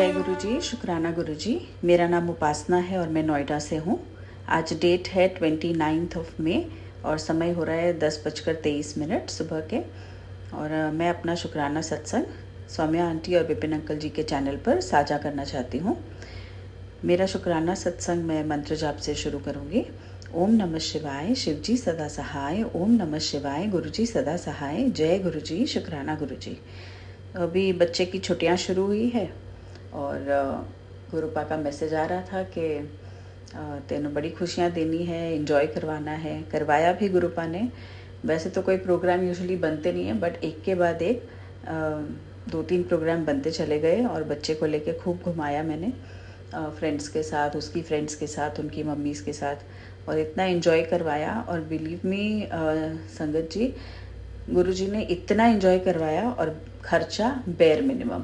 जय गुरु जी, शुक्राना गुरु जी। मेरा नाम उपासना है और मैं नोएडा से हूँ। आज डेट है 29 मई और समय हो रहा है 10:23 सुबह के। और मैं अपना शुक्राना सत्संग सौम्या आंटी और विपिन अंकल जी के चैनल पर साझा करना चाहती हूँ। मेरा शुक्राना सत्संग मैं मंत्र जाप से शुरू करूँगी। ओम नमः शिवाय, शिव जी सदा सहाय। ओम नमः शिवाय, गुरु जी सदा सहाय। जय गुरु जी, शुक्राना गुरु जी। अभी बच्चे की छुट्टियाँ शुरू हुई है और गुरुपा का मैसेज आ रहा था कि तेनों बड़ी खुशियाँ देनी है, एंजॉय करवाना है। करवाया भी गुरुपा ने। वैसे तो कोई प्रोग्राम यूजुअली बनते नहीं है, बट एक के बाद एक 2-3 प्रोग्राम बनते चले गए और बच्चे को लेके खूब घुमाया मैंने, फ्रेंड्स के साथ, उसकी फ्रेंड्स के साथ, उनकी मम्मीज़ के साथ, और इतना एंजॉय करवाया। और बिलीव मी संगत जी, गुरुजी ने इतना एंजॉय करवाया और खर्चा बेयर मिनिमम।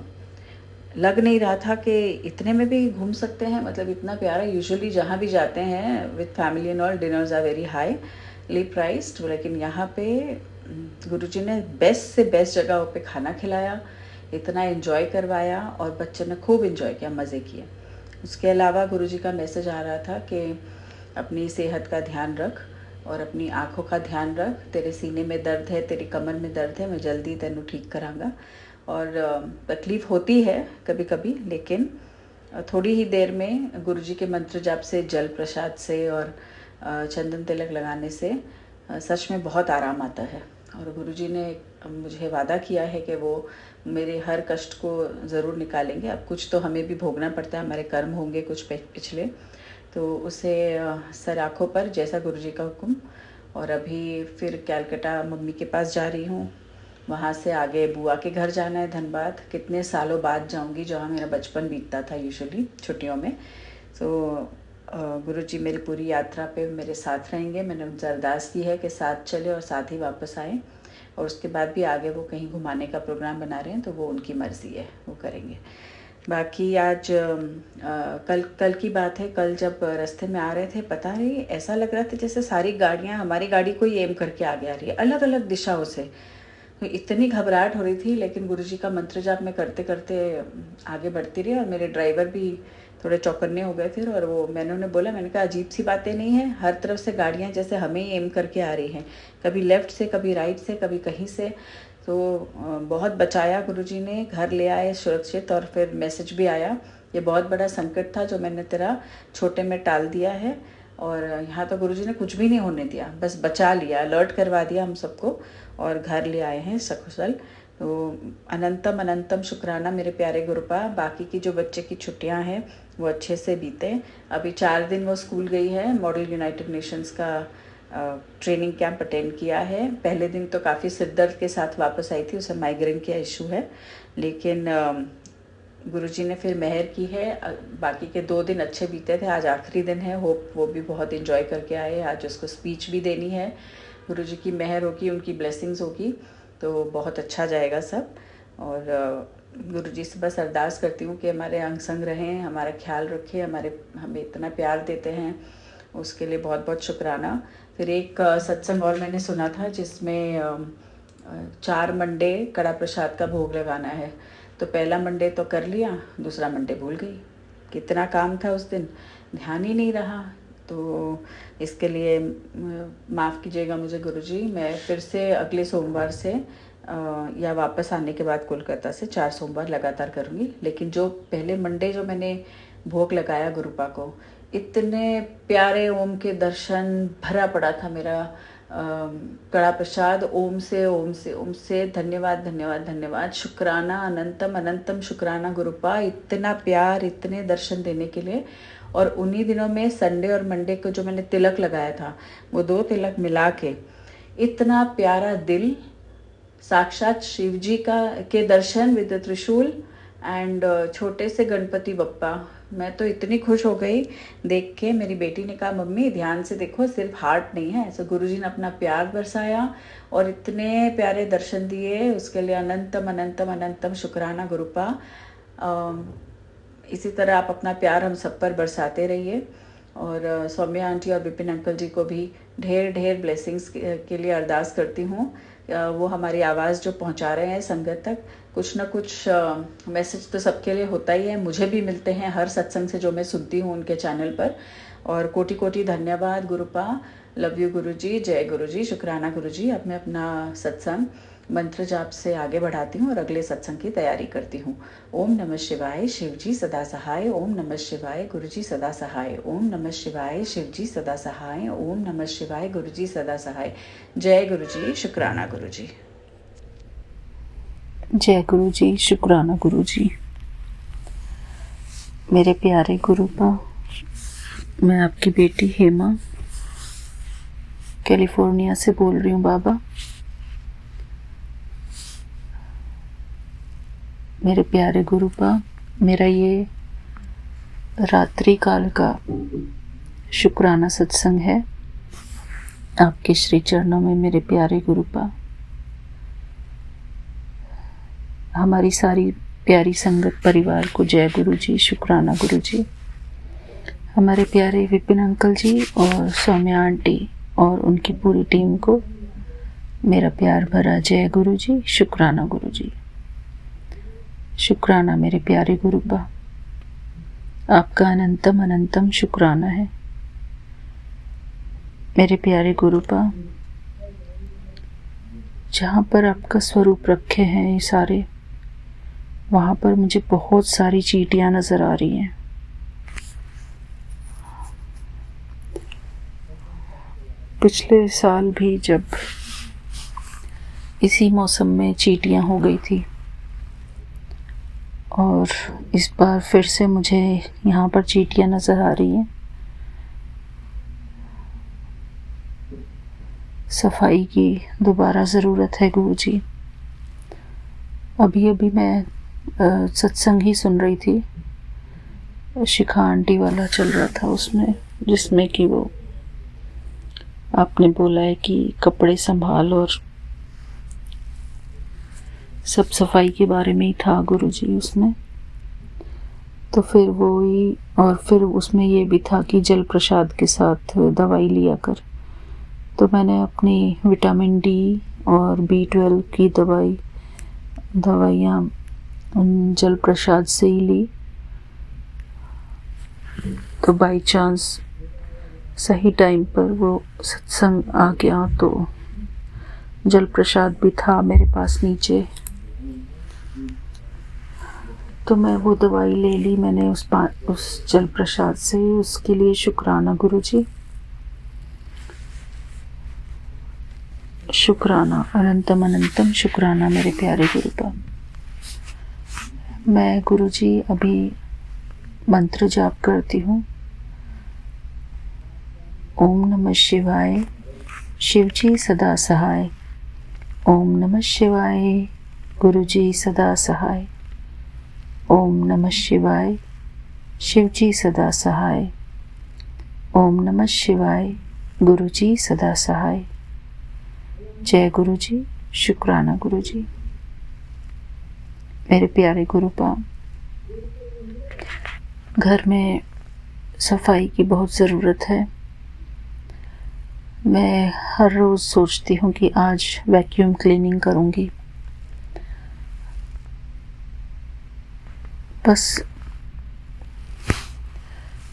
लग नहीं रहा था कि इतने में भी घूम सकते हैं, मतलब इतना प्यारा। यूजुअली जहाँ भी जाते हैं with family and all, dinners are very highly priced, लेकिन यहाँ पे गुरुजी ने बेस्ट से बेस्ट जगहों पे खाना खिलाया, इतना एंजॉय करवाया और बच्चे ने खूब एंजॉय किया, मज़े किए। उसके अलावा गुरुजी का मैसेज आ रहा था कि अपनी सेहत का ध्यान रख और अपनी आँखों का ध्यान रख। तेरे सीने में दर्द है, तेरी कमर में दर्द है, मैं जल्दी तेनू ठीक करांगा। और तकलीफ़ होती है कभी कभी, लेकिन थोड़ी ही देर में गुरुजी के मंत्र जाप से, जल प्रसाद से और चंदन तिलक लगाने से सच में बहुत आराम आता है। और गुरुजी ने मुझे वादा किया है कि वो मेरे हर कष्ट को ज़रूर निकालेंगे। अब कुछ तो हमें भी भोगना पड़ता है, हमारे कर्म होंगे कुछ पिछले, तो उसे सर आँखों पर, जैसा गुरुजी का हुक्म। और अभी फिर कैलकाटा मम्मी के पास जा रही हूँ। वहाँ से आगे बुआ के घर जाना है, धनबाद। कितने सालों बाद जाऊँगी, जहाँ मेरा बचपन बीतता था यूजुअली छुट्टियों में। तो गुरुजी मेरी पूरी यात्रा पे मेरे साथ रहेंगे। मैंने उनसे अरदास की है कि साथ चले और साथ ही वापस आएँ। और उसके बाद भी आगे वो कहीं घुमाने का प्रोग्राम बना रहे हैं, तो वो उनकी मर्ज़ी है, वो करेंगे। बाकी आज कल की बात है। कल जब रास्ते में आ रहे थे, पता नहीं ऐसा लग रहा था जैसे सारी गाड़ियाँ हमारी गाड़ी को ही एम करके आगे आ रही है, अलग अलग दिशाओं से। तो इतनी घबराहट हो रही थी, लेकिन गुरुजी का मंत्र जाप मैं करते करते आगे बढ़ती रही। और मेरे ड्राइवर भी थोड़े चौकन्ने हो गए थे। और वो मैंने उन्हें बोला, मैंने कहा अजीब सी बातें नहीं है, हर तरफ से गाड़ियाँ जैसे हमें ही एम करके आ रही हैं, कभी लेफ़्ट से, कभी राइट से, कभी कहीं से। तो बहुत बचाया गुरुजी ने, घर ले आए सुरक्षित। और फिर मैसेज भी आया, ये बहुत बड़ा संकट था जो मैंने तेरा छोटे में टाल दिया है। और यहाँ तो गुरुजी ने कुछ भी नहीं होने दिया, बस बचा लिया, अलर्ट करवा दिया हम सबको, और घर ले आए हैं सकुशल। तो अनंतम अनंतम शुक्राना मेरे प्यारे गुरुपा। बाकी की जो बच्चे की छुट्टियां हैं वो अच्छे से बीते। अभी 4 दिन वो स्कूल गई है, मॉडल यूनाइटेड नेशंस का ट्रेनिंग कैंप अटेंड किया है। पहले दिन तो काफ़ी सिरदर्द के साथ वापस आई थी, उसे माइग्रेन का इशू है, लेकिन गुरुजी ने फिर मेहर की है। बाकी के 2 दिन अच्छे बीते थे, आज आखिरी दिन है। होप वो भी बहुत एंजॉय करके आए। आज उसको स्पीच भी देनी है। गुरुजी की मेहर होगी, उनकी ब्लेसिंग्स होगी, तो बहुत अच्छा जाएगा सब। और गुरुजी से बस अरदास करती हूँ कि हमारे अंग संग रहें, हमारा ख्याल रखें, हमें इतना प्यार देते हैं, उसके लिए बहुत बहुत शुक्राना। फिर एक सत्संग और मैंने सुना था जिसमें 4 मंडे कड़ा प्रसाद का भोग लगाना है। तो पहला मंडे तो कर लिया, दूसरा मंडे भूल गई। कितना काम था उस दिन, ध्यान ही नहीं रहा। तो इसके लिए माफ़ कीजिएगा मुझे गुरुजी। मैं फिर से अगले सोमवार से या वापस आने के बाद कोलकाता से 4 सोमवार लगातार करूँगी। लेकिन जो पहले मंडे जो मैंने भोग लगाया गुरुपा को, इतने प्यारे ओम के दर्शन, भरा पड़ा था मेरा कड़ा प्रसाद ओम से, ओम से, ओम से। धन्यवाद धन्यवाद धन्यवाद, शुक्राना, अनंतम अनंतम शुक्राना गुरुपा, इतना प्यार, इतने दर्शन देने के लिए। और उन्हीं दिनों में संडे और मंडे को जो मैंने तिलक लगाया था, वो 2 तिलक मिला के इतना प्यारा दिल, साक्षात शिव जी के दर्शन विद त्रिशूल एंड छोटे से गणपति बप्पा। मैं तो इतनी खुश हो गई देख के। मेरी बेटी ने कहा, मम्मी ध्यान से देखो, सिर्फ हार्ट नहीं है। ऐसे गुरुजी ने अपना प्यार बरसाया और इतने प्यारे दर्शन दिए, उसके लिए अनंतम अनंतम अनंतम शुक्राना गुरुपा। इसी तरह आप अपना प्यार हम सब पर बरसाते रहिए। और सौम्या आंटी और विपिन अंकल जी को भी ढेर ढेर ब्लेसिंग्स के लिए अरदास करती हूँ वो हमारी आवाज़ जो पहुंचा रहे हैं संगत तक, कुछ ना कुछ मैसेज तो सबके लिए होता ही है। मुझे भी मिलते हैं हर सत्संग से जो मैं सुनती हूँ उनके चैनल पर। और कोटि कोटि धन्यवाद गुरुपा, लव यू गुरुजी, जय गुरुजी, शुक्राना गुरुजी। अब मैं अपना सत्संग मंत्र जाप से आगे बढ़ाती हूँ और अगले सत्संग की तैयारी करती हूँ। ओम नमः शिवाय, शिवजी सदा सहाय। ओम नमः शिवाय, गुरुजी सदा सहाय। ओम नमः शिवाय, शिवजी सदा सहाय। ओम नमः शिवाय, गुरुजी सदा सहाय। जय गुरुजी, शुक्राना गुरुजी। जय गुरुजी, शुक्राना गुरुजी। मेरे प्यारे गुरुपा, मैं आपकी बेटी हेमा कैलिफोर्निया से बोल रही हूँ बाबा। मेरे प्यारे गुरुपा, मेरा ये रात्रि काल का शुक्राना सत्संग है आपके श्री चरणों में। मेरे प्यारे गुरुपा, हमारी सारी प्यारी संगत परिवार को जय गुरुजी, शुक्राना गुरुजी। हमारे प्यारे विपिन अंकल जी और सौम्या आंटी और उनकी पूरी टीम को मेरा प्यार भरा जय गुरुजी, शुक्राना गुरुजी। शुक्राना मेरे प्यारे गुरुपा, आपका अनंतम अनंतम शुक्राना है। मेरे प्यारे गुरुपा, जहाँ पर आपका स्वरूप रखे हैं ये सारे, वहाँ पर मुझे बहुत सारी चींटियाँ नज़र आ रही हैं। पिछले साल भी जब इसी मौसम में चींटियाँ हो गई थी और इस बार फिर से मुझे यहाँ पर चींटियाँ नज़र आ रही हैं। सफाई की दोबारा ज़रूरत है गुरुजी। अभी अभी मैं सत्संग ही सुन रही थी, शिखा आंटी वाला चल रहा था उसमें, जिसमें कि वो आपने बोला है कि कपड़े संभाल और सब सफाई के बारे में ही था गुरुजी उसमें। तो फिर वो ही, और फिर उसमें ये भी था कि जल प्रसाद के साथ दवाई लिया कर। तो मैंने अपनी विटामिन डी और B12 की दवाइयाँ जल प्रसाद से ही ली। तो बाई चांस सही टाइम पर वो सत्संग आ गया तो जल प्रसाद भी था मेरे पास नीचे, तो मैं वो दवाई ले ली मैंने उस जल प्रसाद से। उसके लिए शुक्राना गुरुजी, शुक्राना, अनंतम अनंतम शुक्राना मेरे प्यारे गुरुपा। मैं गुरुजी अभी मंत्र जाप करती हूँ। ओम नमः शिवाय, शिवजी सदा सहाय। ओम नमः शिवाय, गुरुजी सदा सहाय। ओम नमः शिवाय, शिवजी सदा सहाय। ओम नमः शिवाय, गुरुजी सदा सहाय। जय गुरुजी, शुक्राना गुरुजी। मेरे प्यारे गुरुपा, घर में सफाई की बहुत ज़रूरत है। मैं हर रोज़ सोचती हूँ कि आज वैक्यूम क्लीनिंग करूँगी, बस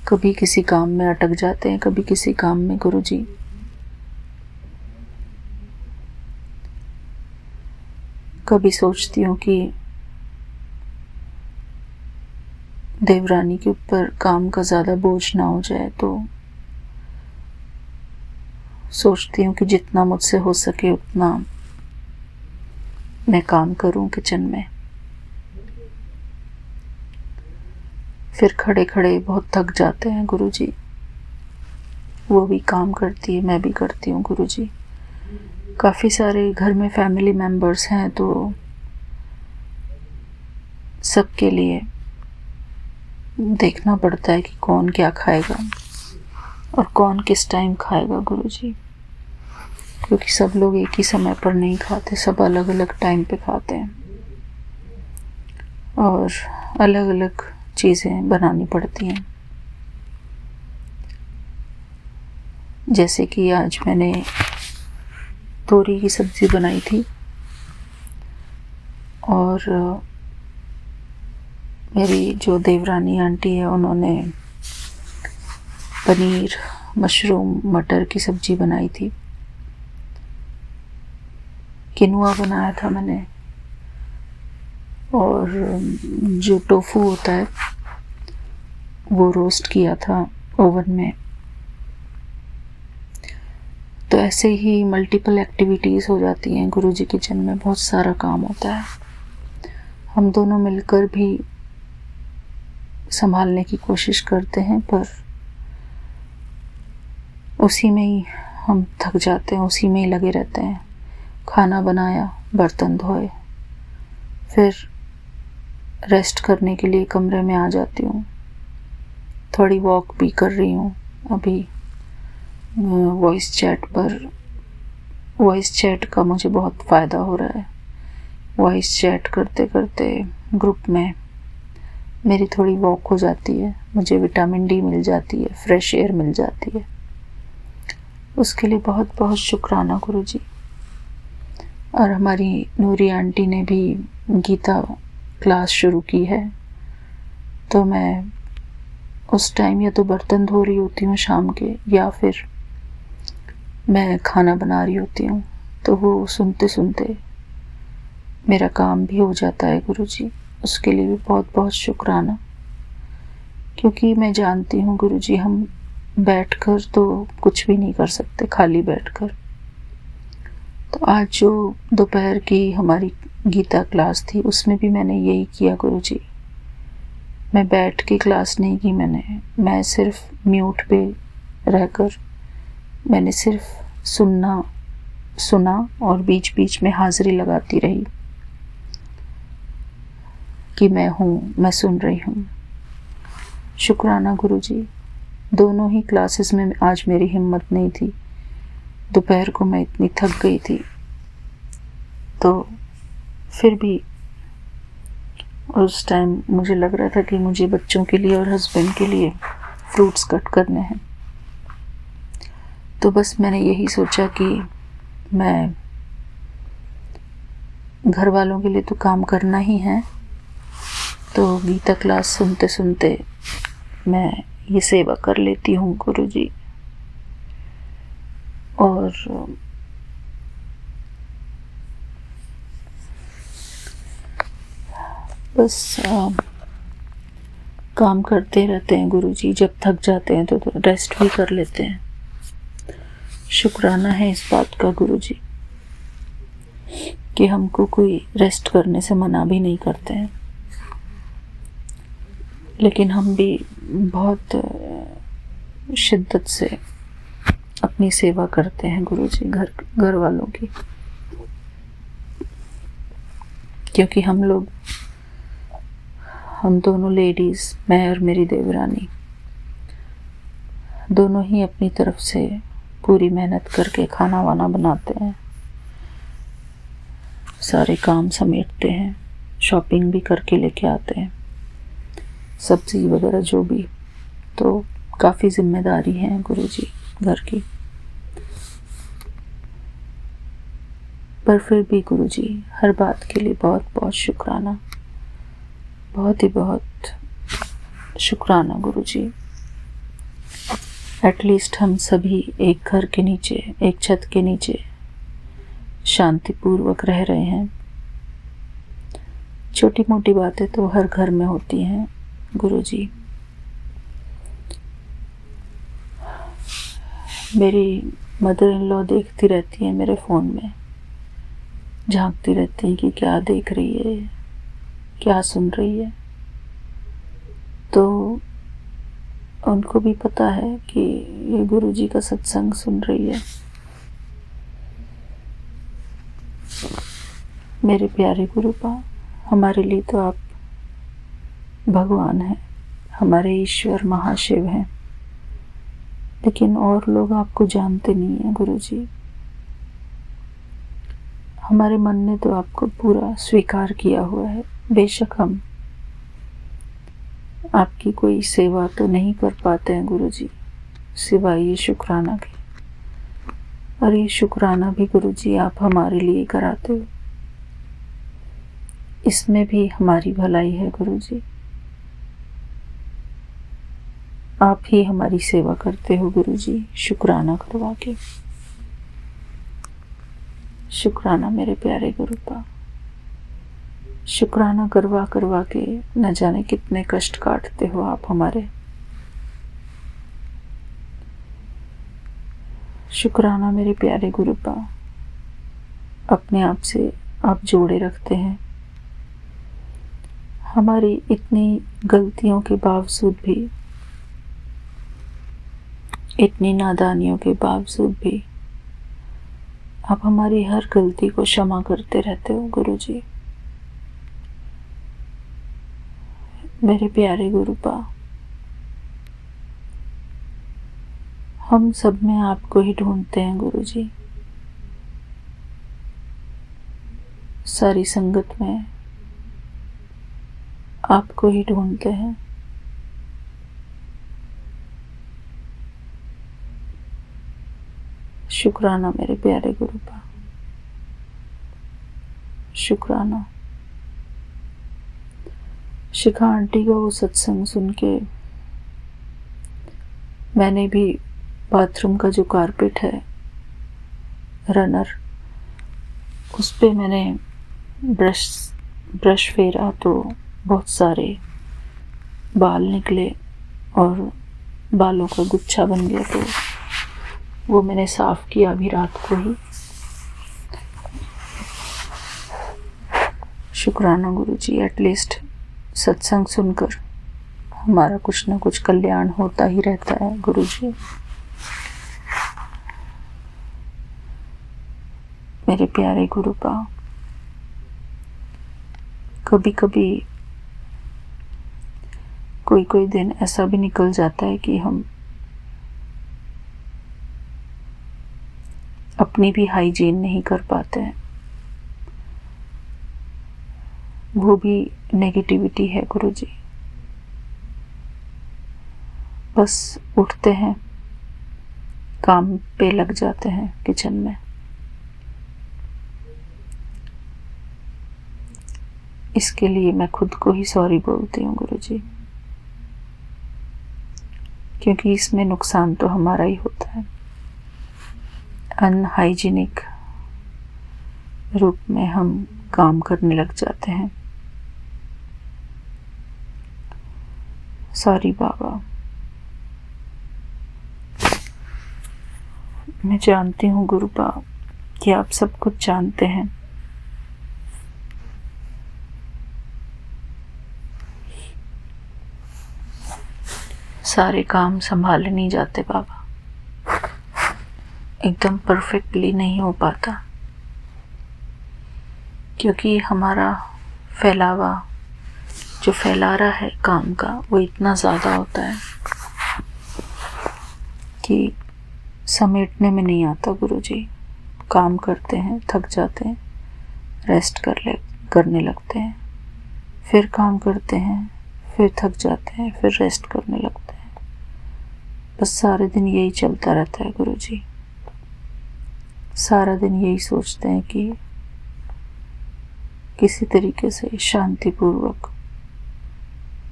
कभी किसी काम में अटक जाते हैं, कभी किसी काम में गुरुजी। कभी सोचती हूँ कि देवरानी के ऊपर काम का ज़्यादा बोझ ना हो जाए, तो सोचती हूँ कि जितना मुझसे हो सके उतना मैं काम करूँ किचन में। फिर खड़े खड़े बहुत थक जाते हैं गुरुजी। वो भी काम करती है, मैं भी करती हूँ गुरुजी। काफ़ी सारे घर में फैमिली मेंबर्स हैं, तो सबके लिए देखना पड़ता है कि कौन क्या खाएगा और कौन किस टाइम खाएगा गुरुजी, क्योंकि सब लोग एक ही समय पर नहीं खाते, सब अलग अलग टाइम पे खाते हैं और अलग अलग चीज़ें बनानी पड़ती हैं। जैसे कि आज मैंने तोरी की सब्ज़ी बनाई थी और मेरी जो देवरानी आंटी है उन्होंने पनीर, मशरूम, मटर की सब्ज़ी बनाई थी। किनुआ बनाया था मैंने और जो टोफू होता है वो रोस्ट किया था ओवन में। तो ऐसे ही मल्टीपल एक्टिविटीज़ हो जाती हैं गुरुजी किचन में, बहुत सारा काम होता है। हम दोनों मिलकर भी संभालने की कोशिश करते हैं पर उसी में ही हम थक जाते हैं, उसी में ही लगे रहते हैं। खाना बनाया, बर्तन धोए, फिर रेस्ट करने के लिए कमरे में आ जाती हूँ। थोड़ी वॉक भी कर रही हूँ अभी। वॉइस चैट का मुझे बहुत फ़ायदा हो रहा है। वॉइस चैट करते करते ग्रुप में मेरी थोड़ी वॉक हो जाती है, मुझे विटामिन डी मिल जाती है, फ्रेश एयर मिल जाती है। उसके लिए बहुत बहुत शुक्राना गुरुजी। और हमारी नूरी आंटी ने भी गीता क्लास शुरू की है, तो मैं उस टाइम या तो बर्तन धो रही होती हूँ शाम के, या फिर मैं खाना बना रही होती हूँ। तो वो सुनते सुनते मेरा काम भी हो जाता है गुरुजी। उसके लिए भी बहुत बहुत शुक्राना, क्योंकि मैं जानती हूँ गुरुजी हम बैठकर तो कुछ भी नहीं कर सकते, खाली बैठकर। तो आज जो दोपहर की हमारी गीता क्लास थी उसमें भी मैंने यही किया गुरुजी। मैं बैठ के क्लास नहीं की मैं सिर्फ म्यूट पे रहकर मैंने सिर्फ सुना और बीच बीच में हाजिरी लगाती रही कि मैं हूँ, मैं सुन रही हूँ। शुक्राना गुरुजी। दोनों ही क्लासेस में आज मेरी हिम्मत नहीं थी। दोपहर को मैं इतनी थक गई थी, तो फिर भी उस टाइम मुझे लग रहा था कि मुझे बच्चों के लिए और हस्बैंड के लिए फ्रूट्स कट करने हैं। तो बस मैंने यही सोचा कि मैं घर वालों के लिए तो काम करना ही है, तो गीता क्लास सुनते सुनते मैं ये सेवा कर लेती हूँ गुरुजी। और बस काम करते रहते हैं गुरुजी। जब थक जाते हैं तो रेस्ट भी कर लेते हैं। शुक्राना है इस बात का गुरुजी कि हमको कोई रेस्ट करने से मना भी नहीं करते हैं, लेकिन हम भी बहुत शिद्दत से अपनी सेवा करते हैं गुरुजी घर वालों की, क्योंकि हम दोनों लेडीज़, मैं और मेरी देवरानी, दोनों ही अपनी तरफ से पूरी मेहनत करके खाना वाना बनाते हैं, सारे काम समेटते हैं, शॉपिंग भी करके लेके आते हैं, सब्ज़ी वगैरह जो भी। तो काफ़ी जिम्मेदारी है गुरुजी घर की। पर फिर भी गुरुजी हर बात के लिए बहुत बहुत शुक्राना, बहुत ही बहुत शुक्राना गुरुजी। एटलीस्ट हम सभी एक घर के नीचे, एक छत के नीचे शांतिपूर्वक रह रहे हैं। छोटी मोटी बातें तो हर घर में होती हैं गुरुजी। मेरी मदर इन लॉ देखती रहती है मेरे फ़ोन में, झांकती रहती हैं कि क्या देख रही है, क्या सुन रही है। तो उनको भी पता है कि ये गुरुजी का सत्संग सुन रही है। मेरे प्यारे गुरुपा, हमारे लिए तो आप भगवान हैं, हमारे ईश्वर महाशिव हैं, लेकिन और लोग आपको जानते नहीं हैं गुरुजी। हमारे मन ने तो आपको पूरा स्वीकार किया हुआ है। बेशक हम आपकी कोई सेवा तो नहीं कर पाते हैं गुरुजी, सिवाय ये शुक्राना की। और ये शुक्राना भी गुरुजी आप हमारे लिए कराते हो, इसमें भी हमारी भलाई है गुरुजी। आप ही हमारी सेवा करते हो गुरुजी, शुक्राना करवा के। शुक्राना मेरे प्यारे गुरुपा, शुक्राना करवा करवा के न जाने कितने कष्ट काटते हो आप हमारे। शुक्राना मेरे प्यारे गुरुपा, अपने आप से आप जोड़े रखते हैं। हमारी इतनी गलतियों के बावजूद भी, इतनी नादानियों के बावजूद भी आप हमारी हर गलती को क्षमा करते रहते हो गुरुजी। मेरे प्यारे गुरुपा, हम सब में आपको ही ढूंढते हैं गुरुजी। सारी संगत में आपको ही ढूंढते हैं। शुक्राना मेरे प्यारे गुरुपा, शुक्राना। शिखा आंटी का वो सत्संग सुन के मैंने भी बाथरूम का जो कारपेट है रनर, उस पे मैंने ब्रश फेरा तो बहुत सारे बाल निकले और बालों का गुच्छा बन गया, तो वो मैंने साफ किया अभी रात को ही। शुक्राना गुरुजी, एटलीस्ट सत्संग सुनकर हमारा कुछ ना कुछ कल्याण होता ही रहता है गुरुजी। मेरे प्यारे गुरुपा, कभी कभी कोई दिन ऐसा भी निकल जाता है कि हम अपनी भी हाइजीन नहीं कर पाते हैं। वो भी नेगेटिविटी है गुरुजी। बस उठते हैं, काम पे लग जाते हैं किचन में। इसके लिए मैं खुद को ही सॉरी बोलती हूँ गुरुजी, क्योंकि इसमें नुकसान तो हमारा ही होता है। अनहाइजीनिक रूप में हम काम करने लग जाते हैं। सॉरी बाबा। मैं जानती हूँ गुरुपा कि आप सब कुछ जानते हैं। सारे काम संभाले नहीं जाते बाबा, एकदम परफेक्टली नहीं हो पाता, क्योंकि हमारा फैलावा जो फैला रहा है काम का वो इतना ज़्यादा होता है कि समेटने में नहीं आता गुरुजी। काम करते हैं, थक जाते हैं, रेस्ट करने लगते हैं, फिर काम करते हैं, फिर थक जाते हैं, फिर रेस्ट करने लगते हैं। बस सारे दिन यही चलता रहता है गुरुजी। सारा दिन यही सोचते हैं कि किसी तरीके से शांतिपूर्वक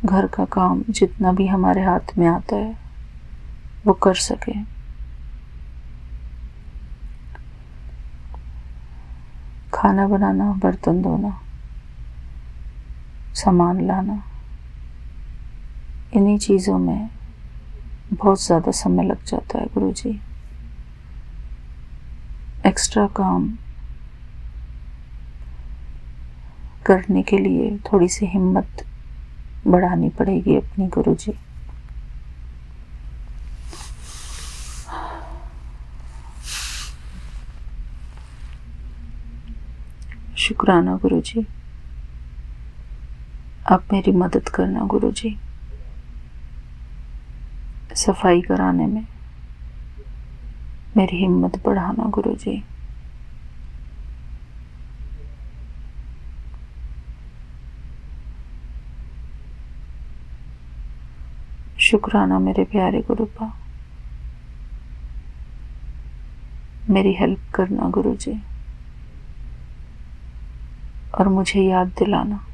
घर का काम जितना भी हमारे हाथ में आता है वो कर सके। खाना बनाना, बर्तन धोना, सामान लाना, इन्हीं चीज़ों में बहुत ज़्यादा समय लग जाता है गुरुजी। एक्स्ट्रा काम करने के लिए थोड़ी सी हिम्मत बढ़ानी पड़ेगी अपनी गुरुजी। शुक्राना गुरुजी, आप मेरी मदद करना गुरुजी, सफाई कराने में मेरी हिम्मत बढ़ाना गुरुजी। शुक्राना मेरे प्यारे गुरुपा, मेरी हेल्प करना गुरुजी, और मुझे याद दिलाना।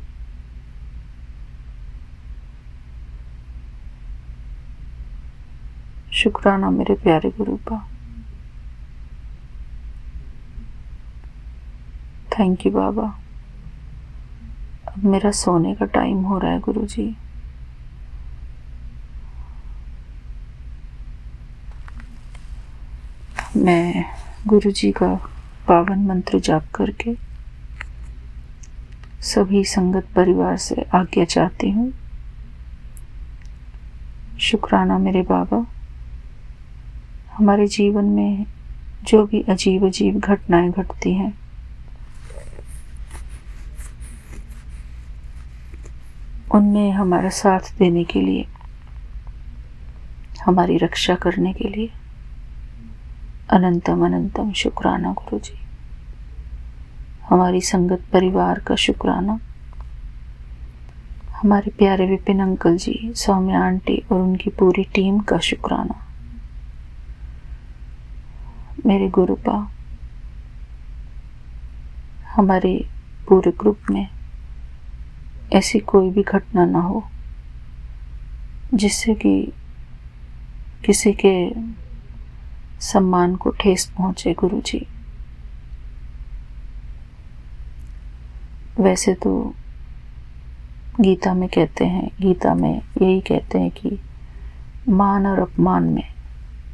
शुक्राना मेरे प्यारे गुरुपा। थैंक यू बाबा। अब मेरा सोने का टाइम हो रहा है गुरुजी। मैं गुरुजी का पावन मंत्र जाप करके सभी संगत परिवार से आज्ञा चाहती हूँ। शुक्राना मेरे बाबा। हमारे जीवन में जो भी अजीब अजीब घटनाएं घटती हैं, उनमें हमारा साथ देने के लिए, हमारी रक्षा करने के लिए अनंतम अनंतम शुक्राना गुरुजी। हमारी संगत परिवार का शुक्राना, हमारे प्यारे विपिन अंकल जी, सौम्या आंटी और उनकी पूरी टीम का शुक्राना। मेरे गुरुपा, हमारे पूरे ग्रुप में ऐसी कोई भी घटना ना हो जिससे कि किसी के सम्मान को ठेस पहुंचे गुरुजी। वैसे तो गीता में यही कहते हैं कि मान और अपमान में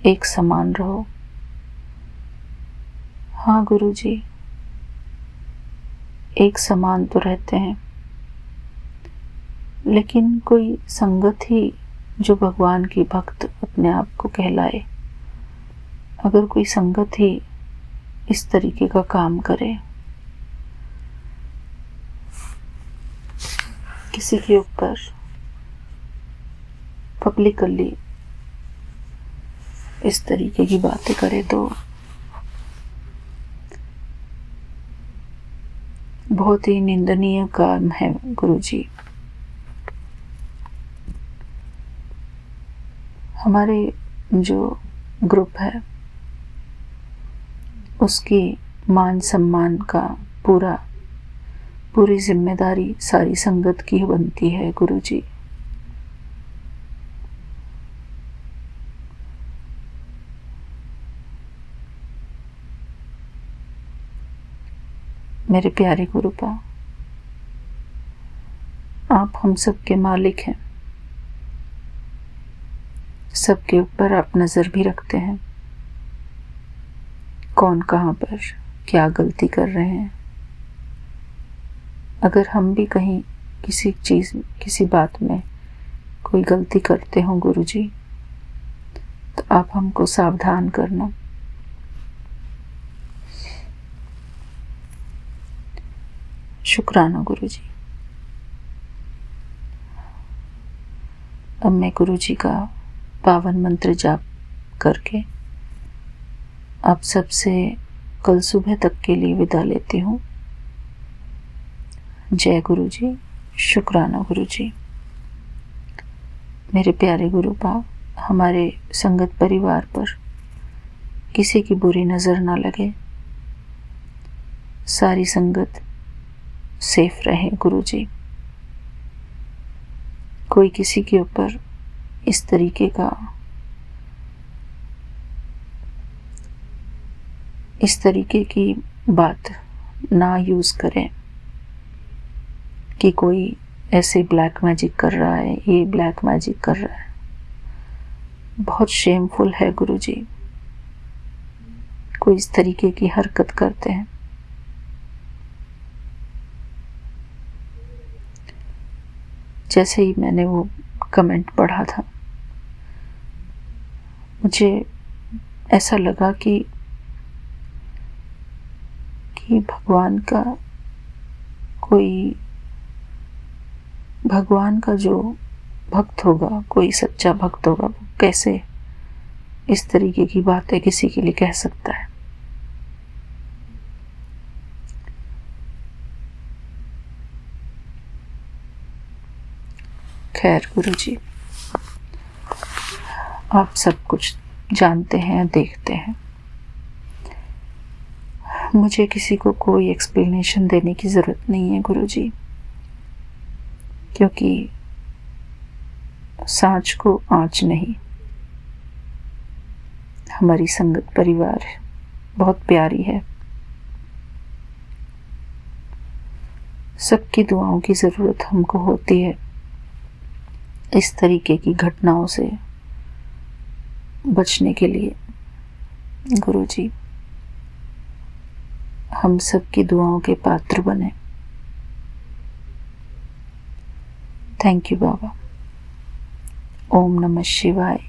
एक समान रहो। हाँ गुरुजी, एक समान तो रहते हैं, लेकिन कोई संगत ही जो भगवान की भक्त अपने आप को कहलाए, अगर कोई संगत ही इस तरीके का काम करे, किसी के ऊपर पब्लिकली इस तरीके की बातें करे, तो बहुत ही निंदनीय काम है गुरुजी। हमारे जो ग्रुप है उसकी मान सम्मान का पूरी जिम्मेदारी सारी संगत की बनती है गुरुजी। मेरे प्यारे गुरुपा, आप हम सब के मालिक हैं, सबके ऊपर आप नज़र भी रखते हैं, कौन कहाँ पर क्या गलती कर रहे हैं। अगर हम भी कहीं किसी बात में कोई गलती करते हो गुरुजी, तो आप हमको सावधान करना। शुक्राना गुरुजी। अब मैं गुरुजी का पावन मंत्र जाप करके आप सबसे कल सुबह तक के लिए विदा लेती हूँ। जय गुरुजी। शुक्राना गुरुजी। मेरे प्यारे गुरुपा, हमारे संगत परिवार पर किसी की बुरी नज़र ना लगे, सारी संगत सेफ रहे गुरुजी। कोई किसी के ऊपर इस तरीके की बात ना यूज़ करें कि कोई ऐसे ब्लैक मैजिक कर रहा है, ये ब्लैक मैजिक कर रहा है। बहुत शेमफुल है गुरुजी, कोई इस तरीके की हरकत करते हैं। जैसे ही मैंने वो कमेंट पढ़ा था, मुझे ऐसा लगा कि भगवान का जो भक्त होगा, कोई सच्चा भक्त होगा, वो कैसे इस तरीके की बातें किसी के लिए कह सकता है। खैर गुरुजी, आप सब कुछ जानते हैं, देखते हैं। मुझे किसी को कोई एक्सप्लेनेशन देने की ज़रूरत नहीं है गुरुजी, क्योंकि सांच को आँच नहीं। हमारी संगत परिवार बहुत प्यारी है। सबकी दुआओं की ज़रूरत हमको होती है इस तरीके की घटनाओं से बचने के लिए। गुरुजी, हम सबकी दुआओं के पात्र बने। थैंक यू बाबा। ओम नमः शिवाय।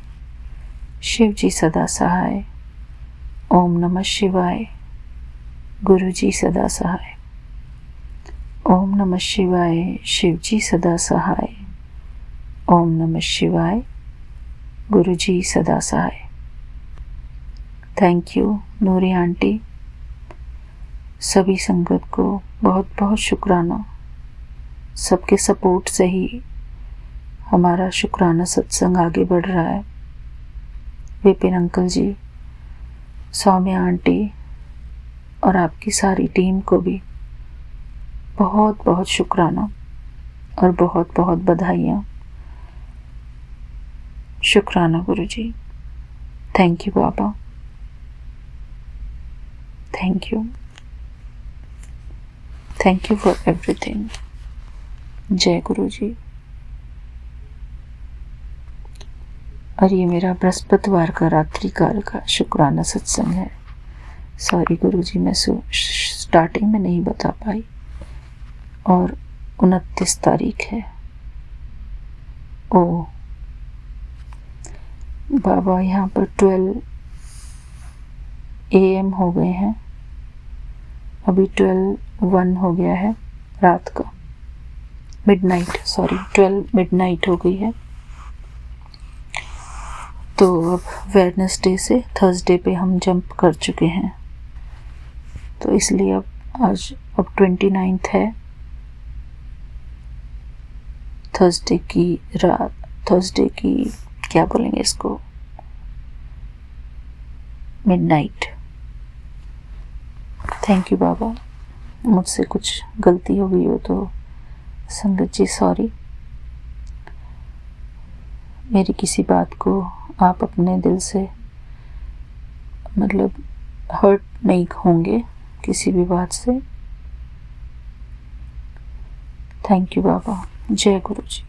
शिव जी सदा सहाय। ओम नमः शिवाय। गुरु जी सदा सहाय। ओम नमः शिवाय। शिव जी सदा सहाय। ओम नमः शिवाय। गुरु जी सदा सहाय। Thank you Noori aunty. सभी संगत को बहुत बहुत शुक्राना। सबके सपोर्ट से ही हमारा शुक्राना सत्संग आगे बढ़ रहा है। विपिन अंकल जी, सौम्या आंटी और आपकी सारी टीम को भी बहुत बहुत शुक्राना और बहुत बहुत बधाइयाँ। शुक्राना गुरुजी। थैंक यू बाबा। Thank you. Thank you for everything. जय गुरुजी। और ये मेरा बृहस्पतिवार का रात्रिकाल का शुक्राना सत्संग है। सॉरी गुरुजी, मैं स्टार्टिंग में नहीं बता पाई। और 29 तारीख है। ओ बाबा, यहाँ पर 12 AM हो गए हैं। अभी 12:01 हो गया है रात का। मिडनाइट, सॉरी 12 मिडनाइट हो गई है। तो अब वेडनेसडे से थर्सडे पे हम जंप कर चुके हैं, तो इसलिए अब 29 है। थर्सडे की रात, थर्सडे की क्या बोलेंगे इसको, मिडनाइट। थैंक यू बाबा। मुझसे कुछ गलती हो गई हो तो संगत जी सॉरी। मेरी किसी बात को आप अपने दिल से मतलब हर्ट नहीं होंगे किसी भी बात से। थैंक यू बाबा। जय गुरु जी।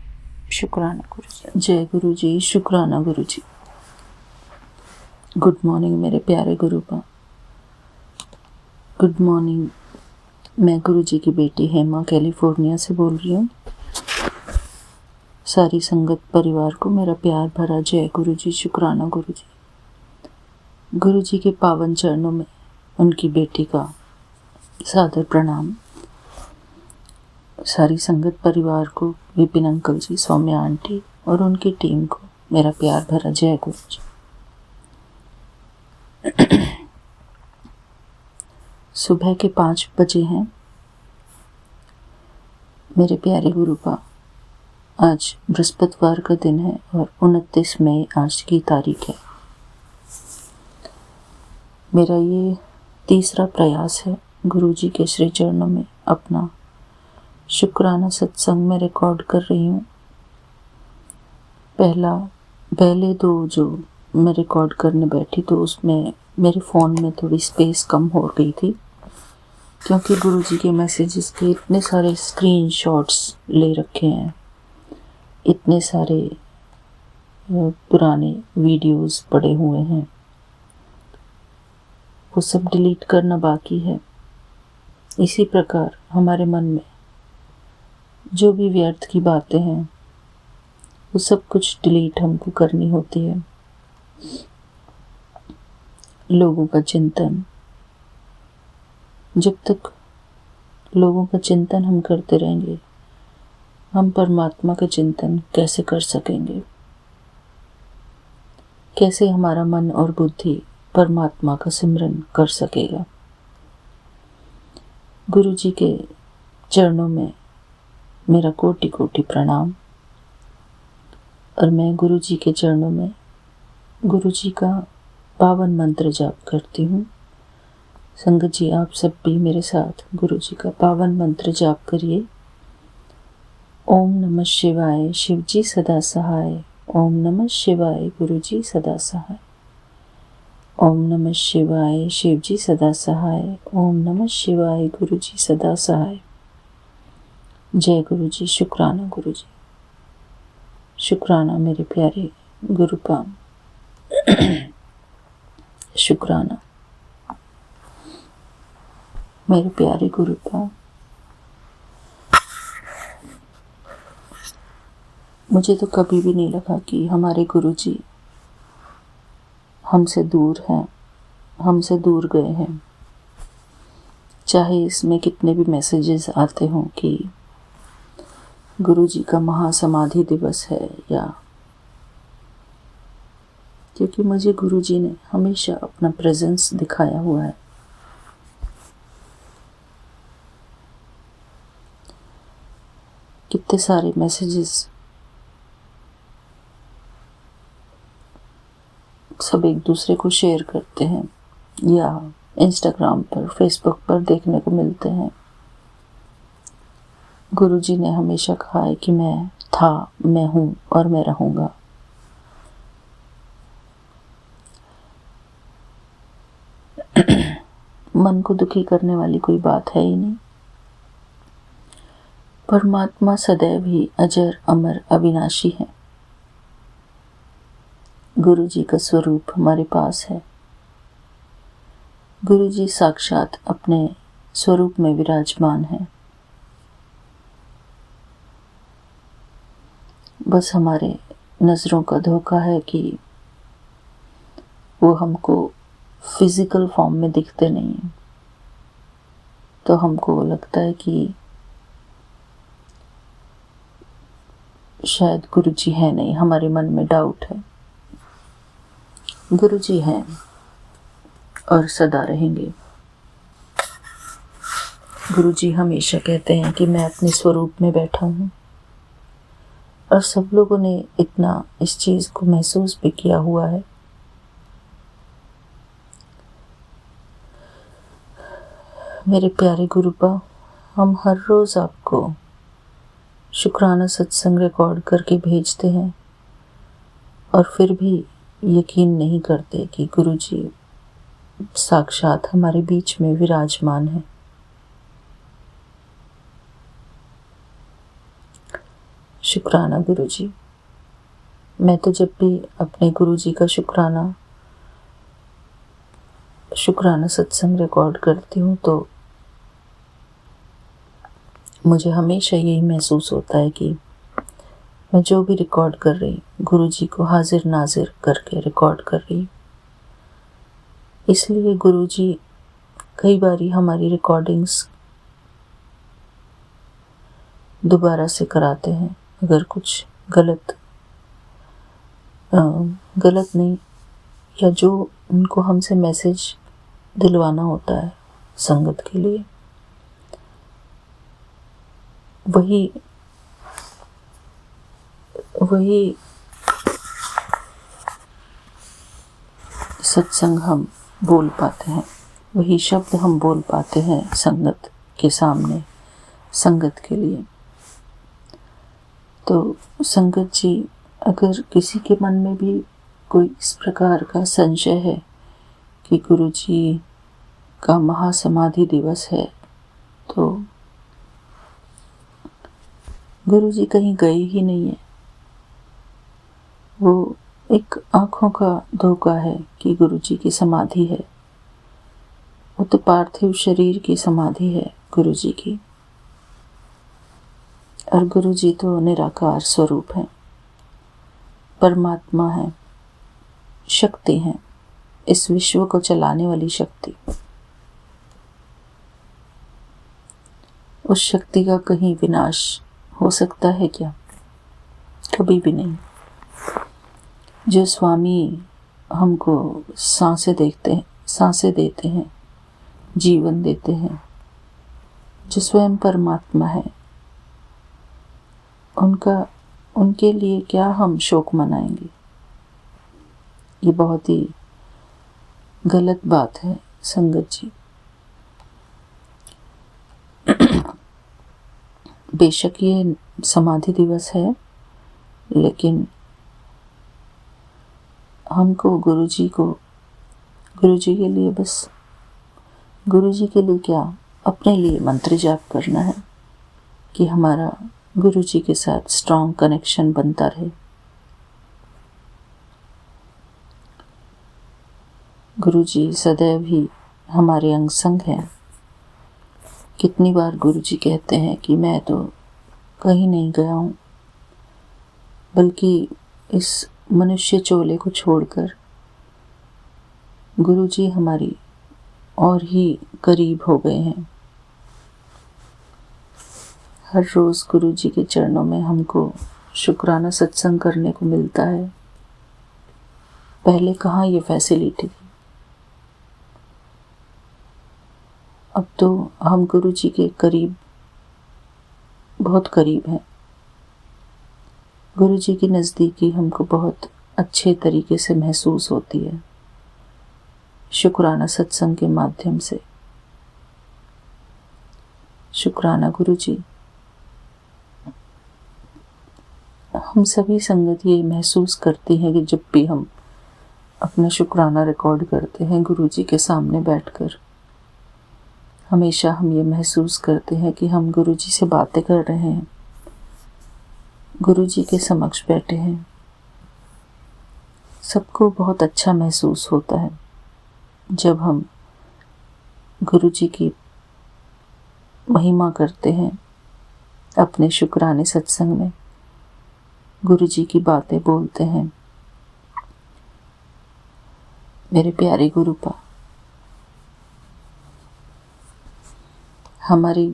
शुक्राना गुरु जी। जय गुरु जी। शुक्राना गुरु जी। गुड मॉर्निंग मेरे प्यारे गुरुपा। Good morning. मैं गुरु जी की बेटी हेमा कैलिफोर्निया से बोल रही हूँ। सारी संगत परिवार को मेरा प्यार भरा जय गुरु जी। शुक्राना गुरु जी। गुरु जी के पावन चरणों में उनकी बेटी का सादर प्रणाम। सारी संगत परिवार को, विपिन अंकल जी, सौम्या आंटी और उनकी टीम को मेरा प्यार भरा जय गुरु जी। सुबह के 5 बजे हैं मेरे प्यारे गुरुपा। आज बृहस्पतिवार का दिन है और 29 मई आज की तारीख है। मेरा ये तीसरा प्रयास है गुरुजी के श्री चरणों में अपना शुक्राना सत्संग में रिकॉर्ड कर रही हूँ। पहले 2 जो मैं रिकॉर्ड करने बैठी तो उसमें मेरे फ़ोन में थोड़ी स्पेस कम हो गई थी, क्योंकि गुरुजी के मैसेजेस के इतने सारे स्क्रीनशॉट्स ले रखे हैं, इतने सारे पुराने वीडियोस पड़े हुए हैं, वो सब डिलीट करना बाकी है। इसी प्रकार हमारे मन में जो भी व्यर्थ की बातें हैं वो सब कुछ डिलीट हमको करनी होती है। लोगों का चिंतन, जब तक लोगों का चिंतन हम करते रहेंगे, हम परमात्मा का चिंतन कैसे कर सकेंगे? कैसे हमारा मन और बुद्धि परमात्मा का सिमरन कर सकेगा? गुरु जी के चरणों में मेरा कोटि कोटि प्रणाम। और मैं गुरु जी के चरणों में गुरु जी का पावन मंत्र जाप करती हूँ। संगत जी, आप सब भी मेरे साथ गुरु जी का पावन मंत्र जाप करिए। ओम नमः शिवाय, शिव जी सदा सहाय। ओम नमः शिवाय, गुरु जी सदा सहाय। ओम नमः शिवाय, शिव जी सदा सहाय। ओम नमः शिवाय, गुरु जी सदा सहाय। जय गुरु जी। शुक्राना गुरु जी, शुक्राना मेरे प्यारे गुरुपाम, शुक्राना मेरे प्यारे गुरुपाम। मुझे तो कभी भी नहीं लगा कि हमारे गुरुजी हमसे दूर हैं, हमसे दूर गए हैं। चाहे इसमें कितने भी मैसेजेस आते हों कि गुरुजी का महासमाधि दिवस है, या क्योंकि मुझे गुरुजी ने हमेशा अपना प्रेजेंस दिखाया हुआ है। कितने सारे मैसेजेस सब एक दूसरे को शेयर करते हैं या इंस्टाग्राम पर, फेसबुक पर देखने को मिलते हैं। गुरुजी ने हमेशा कहा है कि मैं था, मैं हूँ और मैं रहूँगा। मन को दुखी करने वाली कोई बात है ही नहीं। परमात्मा सदैव ही अजर, अमर, अविनाशी है। गुरु जी का स्वरूप हमारे पास है। गुरु जी साक्षात अपने स्वरूप में विराजमान है। बस हमारे नज़रों का धोखा है कि वो हमको फिजिकल फॉर्म में दिखते नहीं हैं, तो हमको लगता है कि शायद गुरु जी है नहीं। हमारे मन में डाउट है। गुरु जी हैं और सदा रहेंगे। गुरु जी हमेशा कहते हैं कि मैं अपने स्वरूप में बैठा हूँ, और सब लोगों ने इतना इस चीज़ को महसूस भी किया हुआ है। मेरे प्यारे गुरुपा, हम हर रोज़ आपको शुक्राना सत्संग रिकॉर्ड करके भेजते हैं, और फिर भी यकीन नहीं करते कि गुरु जी साक्षात हमारे बीच में विराजमान है। शुक्राना गुरु जी। मैं तो जब भी अपने गुरु जी का शुक्राना सत्संग रिकॉर्ड करती हूँ, तो मुझे हमेशा यही महसूस होता है कि मैं जो भी रिकॉर्ड कर रही, गुरु जी को हाजिर नाजिर करके रिकॉर्ड कर रही। इसलिए गुरु जी कई बारी हमारी रिकॉर्डिंग्स दोबारा से कराते हैं, अगर कुछ गलत नहीं, या जो उनको हमसे मैसेज दिलवाना होता है संगत के लिए, वही सत्संग हम बोल पाते हैं, वही शब्द हम बोल पाते हैं संगत के सामने, संगत के लिए। तो संगत जी, अगर किसी के मन में भी कोई इस प्रकार का संशय है कि गुरु जी का महासमाधि दिवस है, तो गुरु जी कहीं गए ही नहीं है। वो एक आँखों का धोखा है कि गुरु जी की समाधि है। वो तो पार्थिव शरीर की समाधि है गुरु जी की, और गुरु जी तो निराकार स्वरूप है, परमात्मा है, शक्ति है, इस विश्व को चलाने वाली शक्ति। उस शक्ति का कहीं विनाश हो सकता है क्या? कभी भी नहीं। जो स्वामी हमको सांसें देते हैं, जीवन देते हैं, जो स्वयं परमात्मा है, उनके लिए क्या हम शोक मनाएंगे? ये बहुत ही गलत बात है संगत जी। बेशक ये समाधि दिवस है, लेकिन हमको गुरुजी के लिए बस, गुरुजी के लिए क्या, अपने लिए मंत्र जाप करना है कि हमारा गुरुजी के साथ स्ट्रॉन्ग कनेक्शन बनता रहे। गुरुजी सदैव ही हमारे अंग संग हैं। कितनी बार गुरुजी कहते हैं कि मैं तो कहीं नहीं गया हूँ, बल्कि इस मनुष्य चोले को छोड़कर गुरुजी हमारी और ही करीब हो गए हैं। हर रोज़ गुरुजी के चरणों में हमको शुक्राना सत्संग करने को मिलता है। पहले कहाँ ये फैसिलिटी थी। अब तो हम गुरुजी के करीब, बहुत करीब हैं। गुरुजी की नज़दीकी हमको बहुत अच्छे तरीके से महसूस होती है शुक्राना सत्संग के माध्यम से। शुक्राना गुरुजी। हम सभी संगत ये महसूस करते हैं कि जब भी हम अपना शुक्राना रिकॉर्ड करते हैं गुरुजी के सामने बैठकर, हमेशा हम ये महसूस करते हैं कि हम गुरुजी से बातें कर रहे हैं, गुरुजी के समक्ष बैठे हैं। सबको बहुत अच्छा महसूस होता है जब हम गुरुजी की महिमा करते हैं, अपने शुक्राने सत्संग में गुरुजी की बातें बोलते हैं। मेरे प्यारे गुरुपा, हमारे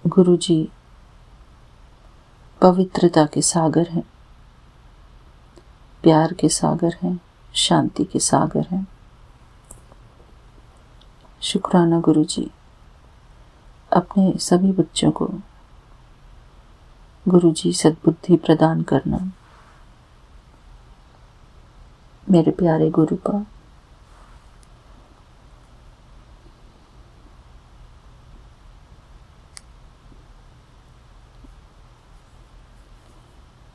गुरुजी पवित्रता के सागर हैं, प्यार के सागर हैं, शांति के सागर हैं। शुक्राना गुरुजी। अपने सभी बच्चों को गुरुजी सद्बुद्धि प्रदान करना। मेरे प्यारे गुरुपा,